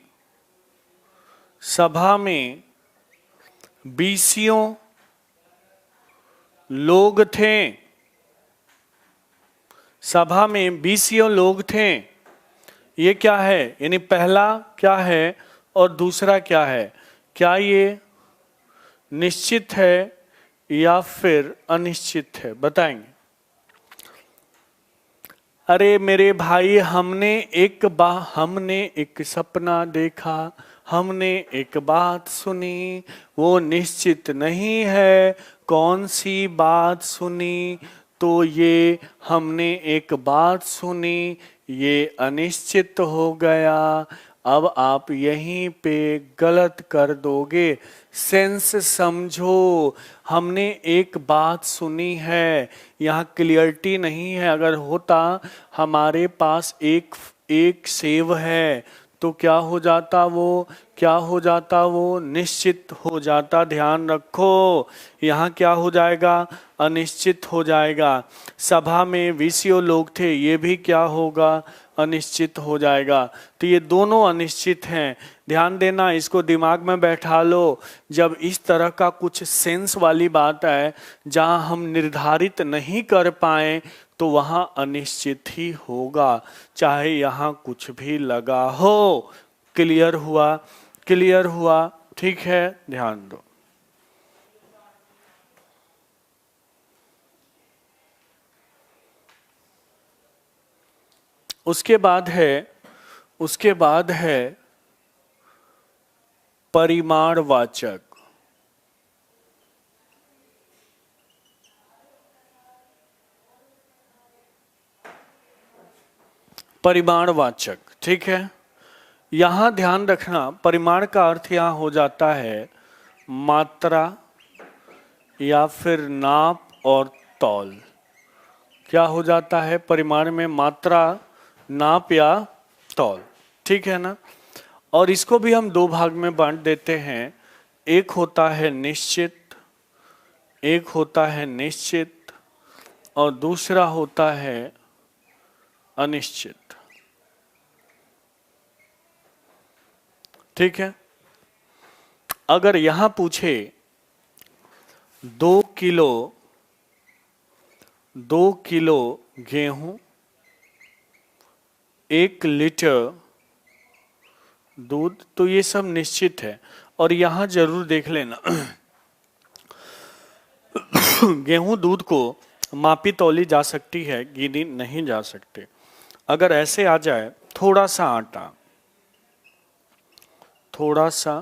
Speaker 1: 20 लोग थे, सभा में 20 लोग थे। ये क्या है? यानी पहला क्या है और दूसरा क्या है? क्या ये निश्चित है या फिर अनिश्चित है? बताएंगे। अरे मेरे भाई, हमने एक सपना देखा, हमने एक बात सुनी, वो निश्चित नहीं है। कौन सी बात सुनी? तो ये हमने एक बात सुनी, ये अनिश्चित हो गया। अब आप यहीं पे गलत कर दोगे, सेंस समझो। हमने एक बात सुनी है, यहाँ क्लियरिटी नहीं है। अगर होता हमारे पास एक सेव है तो क्या हो जाता वो? क्या हो जाता वो? निश्चित हो जाता। ध्यान रखो, यहाँ क्या हो जाएगा? अनिश्चित हो जाएगा। सभा में 20 लोग थे, ये भी क्या होगा? अनिश्चित हो जाएगा। तो ये दोनों अनिश्चित हैं। ध्यान देना, इसको दिमाग में बैठा लो। जब इस तरह का कुछ सेंस वाली बात है जहां हम निर्धारित नहीं कर पाए तो वहां अनिश्चित ही होगा, चाहे यहां कुछ भी लगा हो। क्लियर हुआ? क्लियर हुआ? ठीक है, ध्यान दो। उसके बाद है परिमाणवाचक। परिमाणवाचक, ठीक है। यहां ध्यान रखना, परिमाण का अर्थ यहां हो जाता है मात्रा या फिर नाप और तौल। क्या हो जाता है परिमाण में? मात्रा, नाप या तौल, ठीक है ना। और इसको भी हम दो भाग में बांट देते हैं। एक होता है निश्चित, एक होता है निश्चित और दूसरा होता है अनिश्चित, ठीक है। अगर यहां पूछे 2 किलो गेहूं, 1 लीटर दूध, तो ये सब निश्चित है। और यहां जरूर देख लेना गेहूं दूध को मापी तौली जा सकती है, गिनी नहीं जा सकते। अगर ऐसे आ जाए थोड़ा सा आटा, थोड़ा सा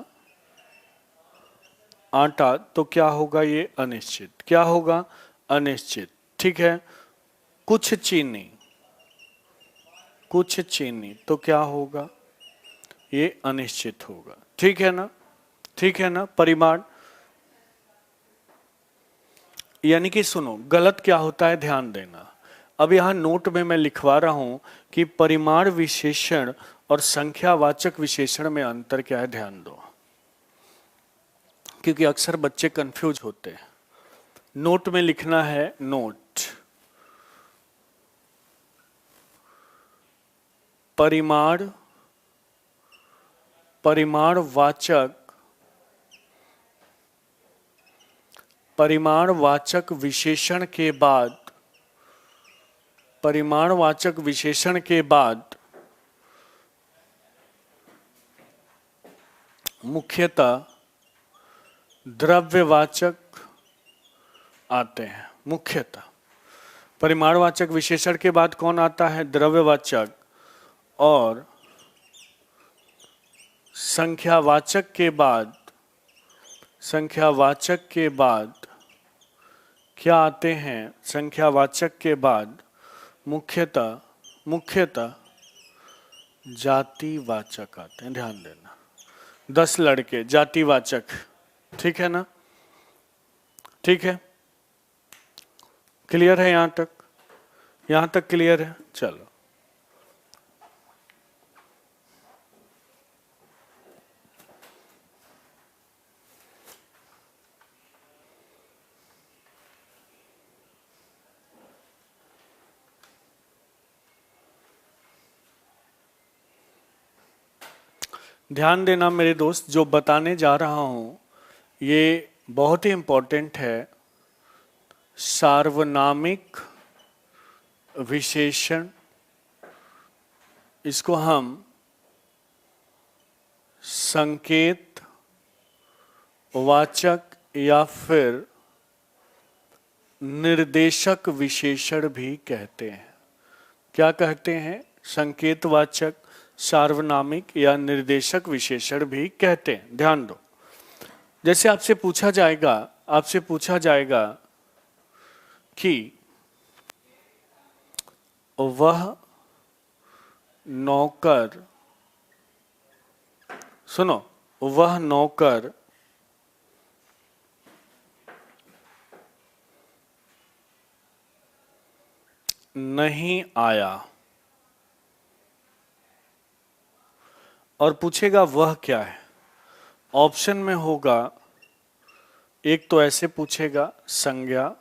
Speaker 1: आटा, तो क्या होगा? ये अनिश्चित। क्या होगा? अनिश्चित, ठीक है। कुछ चीनी, कुछ चीनी, तो क्या होगा? ये अनिश्चित होगा, ठीक है ना। ठीक है ना। परिमाण यानी कि सुनो, गलत क्या होता है ध्यान देना। अब यहां नोट में मैं लिखवा रहा हूं कि परिमाण विशेषण और संख्यावाचक विशेषण में अंतर क्या है, ध्यान दो, क्योंकि अक्सर बच्चे कंफ्यूज होते हैं। नोट में लिखना है, नोट, परिमाणवाचक विशेषण के बाद, परिमाणवाचक विशेषण के बाद मुख्यतः द्रव्यवाचक आते हैं। मुख्यतः परिमाणवाचक विशेषण के बाद कौन आता है, द्रव्यवाचक, और संख्यावाचक के बाद क्या आते हैं, संख्यावाचक के बाद मुख्यतः जातिवाचक आते हैं। ध्यान देना, 10 लड़के जातिवाचक, ठीक है ना, ठीक है, क्लियर है यहां तक? यहां तक क्लियर है? चलो, ध्यान देना मेरे दोस्त, जो बताने जा रहा हूं ये बहुत ही इंपॉर्टेंट है। सार्वनामिक विशेषण, इसको हम संकेत वाचक या फिर निर्देशक विशेषण भी कहते हैं। क्या कहते हैं? संकेतवाचक, सार्वनामिक या निर्देशक विशेषण भी कहते हैं। ध्यान दो, जैसे आपसे पूछा जाएगा कि वह नौकर, सुनो, वह नौकर नहीं आया, और पूछेगा वह क्या है। ऑप्शन में होगा, एक तो ऐसे पूछेगा संज्ञा,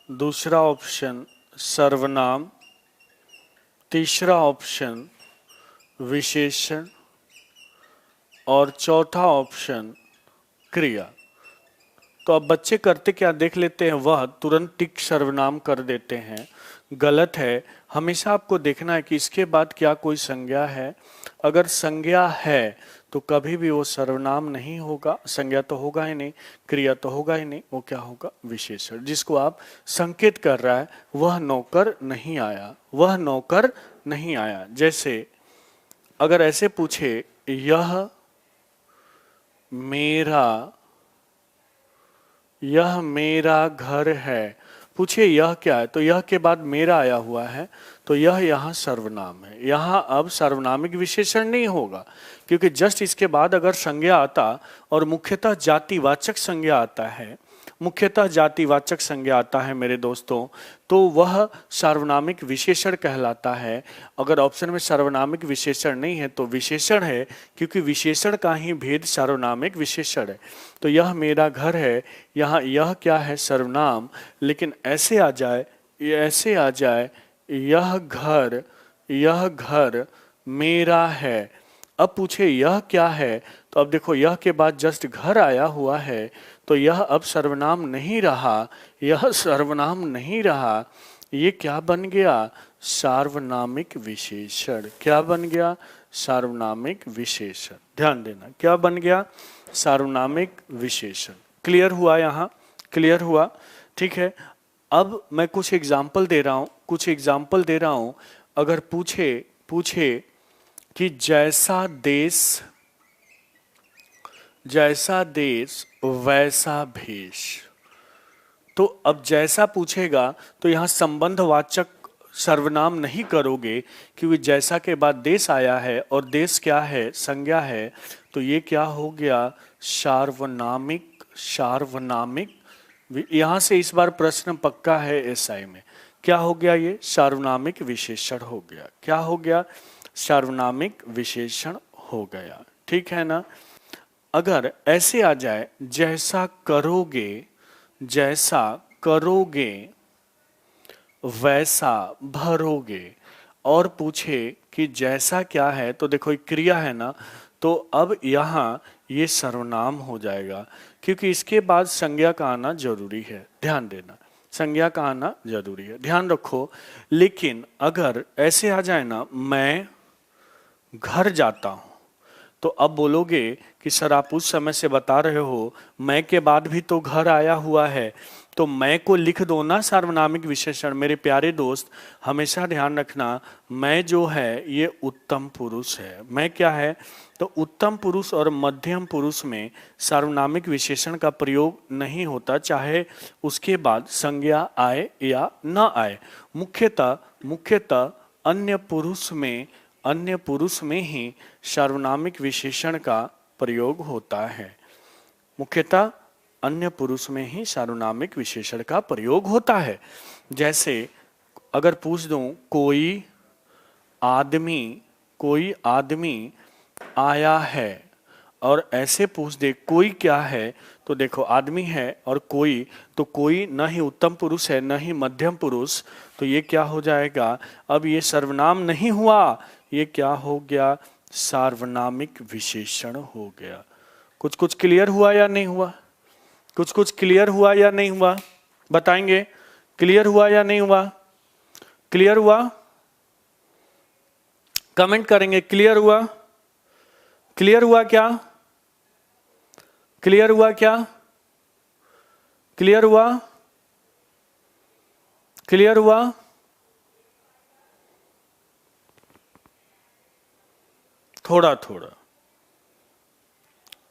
Speaker 1: दूसरा ऑप्शन सर्वनाम, तीसरा ऑप्शन विशेषण, और चौथा ऑप्शन क्रिया। तो अब बच्चे करते क्या, देख लेते हैं, वह तुरंत टिक सर्वनाम कर देते हैं। गलत है। हमेशा आपको देखना है कि इसके बाद क्या कोई संज्ञा है। अगर संज्ञा है तो कभी भी वो सर्वनाम नहीं होगा, संज्ञा तो होगा ही नहीं, क्रिया तो होगा ही नहीं, वो क्या होगा, विशेषण, जिसको आप संकेत कर रहा है, वह नौकर नहीं आया, वह नौकर नहीं आया। जैसे अगर ऐसे पूछे, यह मेरा घर है, पूछिए यह क्या है, तो यह के बाद मेरा आया हुआ है, तो यह यहाँ सर्वनाम है। यहाँ अब सर्वनामिक विशेषण नहीं होगा, क्योंकि जस्ट इसके बाद अगर संज्ञा आता और मुख्यतः जातिवाचक संज्ञा आता है, मुख्यतः जातिवाचक संज्ञा आता है मेरे दोस्तों, तो वह सार्वनामिक विशेषण कहलाता है। अगर ऑप्शन में सार्वनामिक विशेषण नहीं है तो विशेषण है, क्योंकि विशेषण का ही भेद सार्वनामिक विशेषण है। तो यह मेरा घर है, यहाँ यह क्या है, सर्वनाम, लेकिन ऐसे आ जाए यह घर मेरा है। अब पूछे यह क्या है, तो अब देखो यह के बाद जस्ट घर आया हुआ है, तो यह अब सर्वनाम नहीं रहा, यह सर्वनाम नहीं रहा, ये क्या बन गया, सार्वनामिक विशेषण। क्या बन गया, सार्वनामिक विशेषण। ध्यान देना, क्या बन गया, सार्वनामिक विशेषण। क्लियर हुआ? यहाँ क्लियर हुआ? ठीक है। अब मैं कुछ एग्जाम्पल दे रहा हूं। अगर पूछे कि जैसा देश वैसा भेष, तो अब जैसा पूछेगा तो यहाँ संबंधवाचक सर्वनाम नहीं करोगे, क्योंकि जैसा के बाद देश आया है और देश क्या है, संज्ञा है, तो ये क्या हो गया, सार्वनामिक यहां से इस बार प्रश्न पक्का है एसआई में। क्या हो गया? ये सार्वनामिक विशेषण हो गया। क्या हो गया? सार्वनामिक विशेषण हो गया। ठीक है ना? अगर ऐसे आ जाए, जैसा करोगे, जैसा करोगे वैसा भरोगे, और पूछे कि जैसा क्या है, तो देखो एक क्रिया है ना, तो अब यहाँ ये सर्वनाम हो जाएगा, क्योंकि इसके बाद संज्ञा का आना जरूरी है। ध्यान देना, संज्ञा का आना जरूरी है, ध्यान रखो। लेकिन अगर ऐसे आ जाए ना, मैं घर जाता हूं, तो अब बोलोगे कि सर आप उस समय से बता रहे हो, मैं के बाद भी तो घर आया हुआ है, तो मैं को लिख दो ना सार्वनामिक विशेषण। मेरे प्यारे दोस्त, हमेशा ध्यान रखना, मैं जो है ये उत्तम पुरुष है। मैं क्या है? तो उत्तम पुरुष और मध्यम पुरुष में सार्वनामिक विशेषण का प्रयोग नहीं होता, चाहे उसके बाद संज्ञा आए या ना आए। मुख्यतः अन्य पुरुष में ही सार्वनामिक विशेषण का प्रयोग होता है। मुख्यतः अन्य पुरुष में ही सार्वनामिक विशेषण का प्रयोग होता है। जैसे अगर पूछ दूं कोई आदमी आया है, और ऐसे पूछ दे कोई क्या है, तो देखो आदमी है और कोई, तो कोई न ही उत्तम पुरुष है न ही मध्यम पुरुष, तो ये क्या हो जाएगा? अब ये सर्वनाम नहीं हुआ, ये क्या हो गया? सार्वनामिक विशेषण हो गया। कुछ क्लियर हुआ या नहीं हुआ? कुछ क्लियर हुआ या नहीं हुआ? बताएंगे, क्लियर हुआ या नहीं हुआ? क्लियर हुआ? कमेंट करेंगे, क्लियर हुआ? क्लियर हुआ क्या? क्लियर हुआ क्या? क्लियर हुआ? क्लियर हुआ? थोड़ा थोड़ा,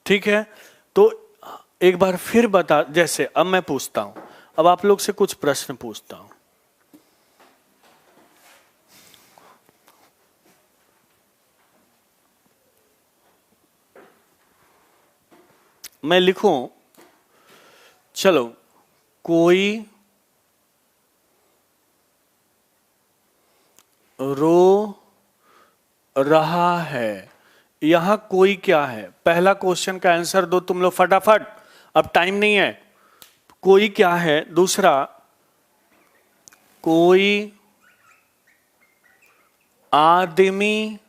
Speaker 1: ठीक है। तो एक बार फिर बता, जैसे अब मैं पूछता हूं, अब आप लोग से कुछ प्रश्न पूछता हूं। मैं लिखूं, चलो, कोई रो रहा है। यहां कोई क्या है? पहला क्वेश्चन का आंसर दो तुम लोग फटाफट, अब टाइम नहीं है। कोई क्या है? दूसरा, कोई आदमी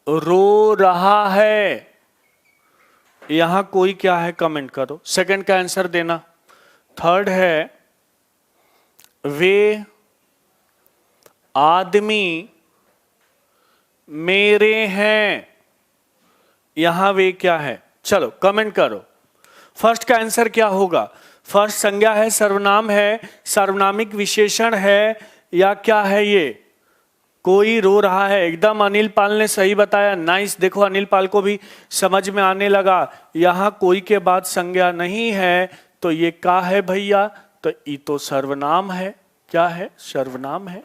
Speaker 1: रो रहा है। यहां कोई क्या है? कमेंट करो, सेकंड का आंसर देना। थर्ड है, वे आदमी मेरे हैं। यहां वे क्या है? चलो कमेंट करो। फर्स्ट का आंसर क्या होगा? फर्स्ट संज्ञा है, सर्वनाम है, सार्वनामिक विशेषण है, या क्या है? ये कोई रो रहा है। एकदम अनिल पाल ने सही बताया, नाइस। देखो अनिल पाल को भी समझ में आने लगा। यहां कोई के बाद संज्ञा नहीं है, तो ये क्या है भैया? तो ये तो सर्वनाम है। क्या है? सर्वनाम है।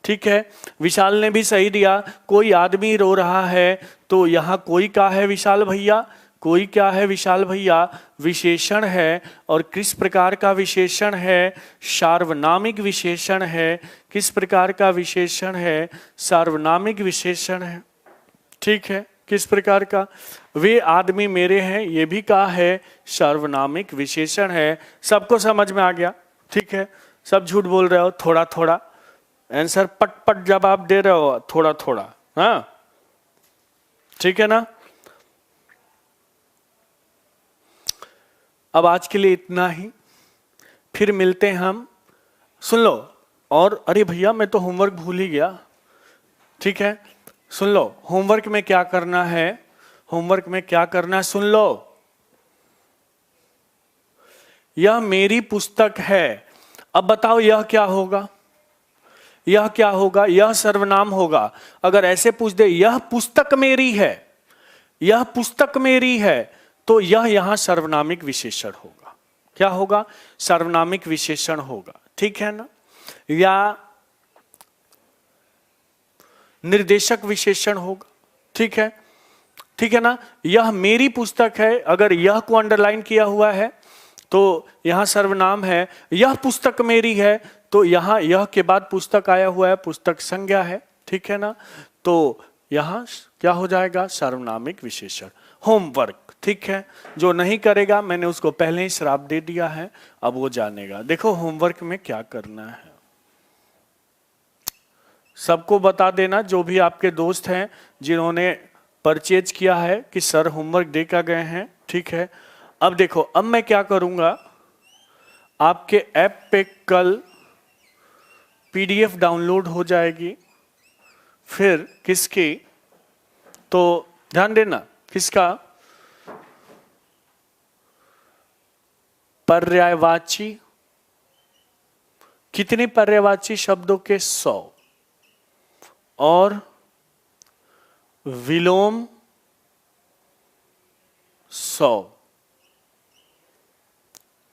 Speaker 1: ठीक है, विशाल ने भी सही दिया, कोई आदमी रो रहा है, तो यहां कोई क्या है विशाल भैया? कोई क्या है विशाल भैया? विशेषण है। और किस प्रकार का विशेषण है? सार्वनामिक विशेषण है। किस प्रकार का विशेषण है? सार्वनामिक विशेषण है। ठीक है, किस प्रकार का? वे आदमी मेरे हैं, ये भी क्या है? सार्वनामिक विशेषण है। सबको समझ में आ गया? ठीक है, सब झूठ बोल रहे हो थोड़ा थोड़ा, आंसर पट पट जवाब दे रहे हो थोड़ा थोड़ा, हाँ ठीक है ना। अब आज के लिए इतना ही, फिर मिलते हैं हम। सुन लो, और अरे भैया मैं तो होमवर्क भूल ही गया। ठीक है, सुन लो, होमवर्क में क्या करना है, होमवर्क में क्या करना है सुन लो। यह मेरी पुस्तक है। अब बताओ यह क्या होगा? यह क्या होगा? यह सर्वनाम होगा। अगर ऐसे पूछ दे यह पुस्तक मेरी है, यह पुस्तक मेरी है, तो यह यहां सर्वनामिक विशेषण होगा। क्या होगा? सर्वनामिक विशेषण होगा। ठीक है ना। या निर्देशक विशेषण होगा। ठीक है, ठीक है ना। यह मेरी पुस्तक है, अगर यह को अंडरलाइन किया हुआ है तो यहां सर्वनाम है, यह पुस्तक मेरी है, तो यहां यह के बाद पुस्तक आया हुआ है, पुस्तक संज्ञा है, ठीक है ना। तो यहां क्या हो जाएगा, सार्वनामिक विशेषण। होमवर्क, ठीक है, जो नहीं करेगा मैंने उसको पहले ही श्राप दे दिया है, अब वो जानेगा। देखो होमवर्क में क्या करना है, सबको बता देना, जो भी आपके दोस्त हैं जिन्होंने परचेज किया है कि सर होमवर्क दे कर गए हैं, ठीक है। अब देखो, अब मैं क्या करूंगा, आपके ऐप पे कल पीडीएफ डाउनलोड हो जाएगी, फिर किसकी, तो ध्यान देना, किसका, पर्यायवाची, कितने पर्यायवाची शब्दों के 100, और विलोम 100,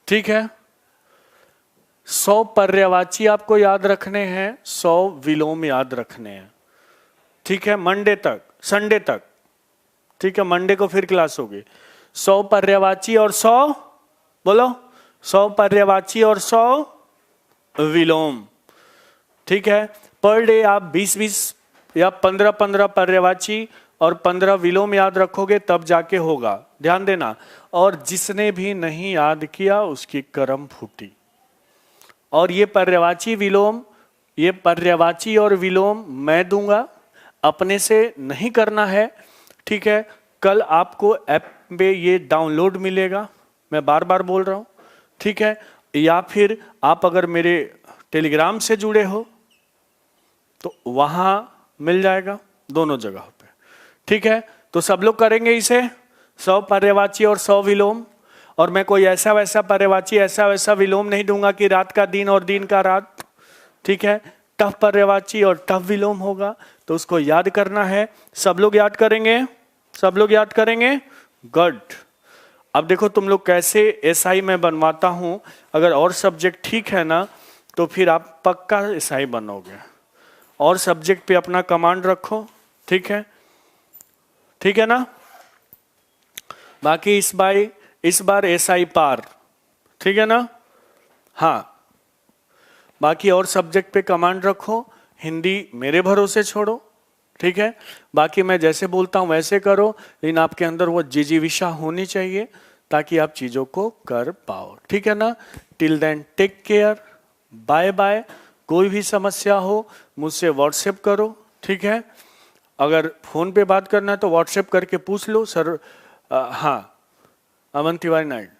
Speaker 1: ठीक है। 100 पर्यायवाची आपको याद रखने हैं, 100 विलोम याद रखने हैं, ठीक है, मंडे तक, संडे तक, ठीक है, मंडे को फिर क्लास होगी। 100 पर्यायवाची और 100, बोलो, 100 पर्यायवाची और 100 विलोम, ठीक है। पर डे आप 20-20 या 15-15 पर्यायवाची और 15 विलोम याद रखोगे तब जाके होगा, ध्यान देना। और जिसने भी नहीं याद किया उसकी करम फूटी। और ये पर्यायवाची विलोम, ये पर्यायवाची और विलोम मैं दूंगा, अपने से नहीं करना है, ठीक है। कल आपको ऐप पे ये डाउनलोड मिलेगा, मैं बार बार बोल रहा हूं, ठीक है। या फिर आप अगर मेरे टेलीग्राम से जुड़े हो तो वहां मिल जाएगा, दोनों जगह पे, ठीक है। तो सब लोग करेंगे इसे, 100 पर्यायवाची और 100 विलोम। और मैं कोई ऐसा वैसा पर्यायवाची, ऐसा वैसा विलोम नहीं दूंगा कि रात का दिन और दिन का रात, ठीक है। टफ पर्यायवाची और टफ विलोम होगा, तो उसको याद करना है। सब लोग याद करेंगे, सब लोग याद करेंगे, गुड। अब देखो तुम लोग कैसे एसआई में बनवाता हूं, अगर और सब्जेक्ट ठीक है ना तो फिर आप पक्का एसआई बनोगे। और सब्जेक्ट पे अपना कमांड रखो, ठीक है, ठीक है ना। बाकी इस बार एसआई पार, ठीक है ना, हाँ। बाकी और सब्जेक्ट पे कमांड रखो, हिंदी मेरे भरोसे छोड़ो, ठीक है। बाकी मैं जैसे बोलता हूं वैसे करो, लेकिन आपके अंदर वो जिजीविषा होनी चाहिए ताकि आप चीजों को कर पाओ, ठीक है ना। Till then take care, bye bye. कोई भी समस्या हो मुझसे व्हाट्सएप करो, ठीक है। अगर फोन पे बात करना है तो व्हाट्सएप करके पूछ लो, सर हाँ अमन तिवारी नाइट,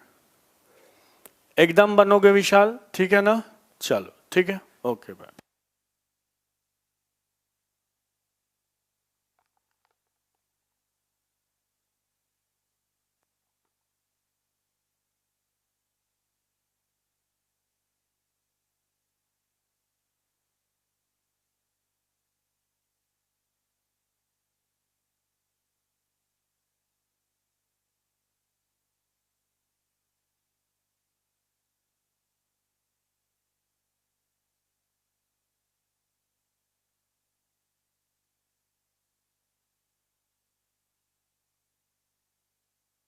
Speaker 1: एकदम बनोगे विशाल, ठीक है ना। चलो ठीक है, ओके बाय।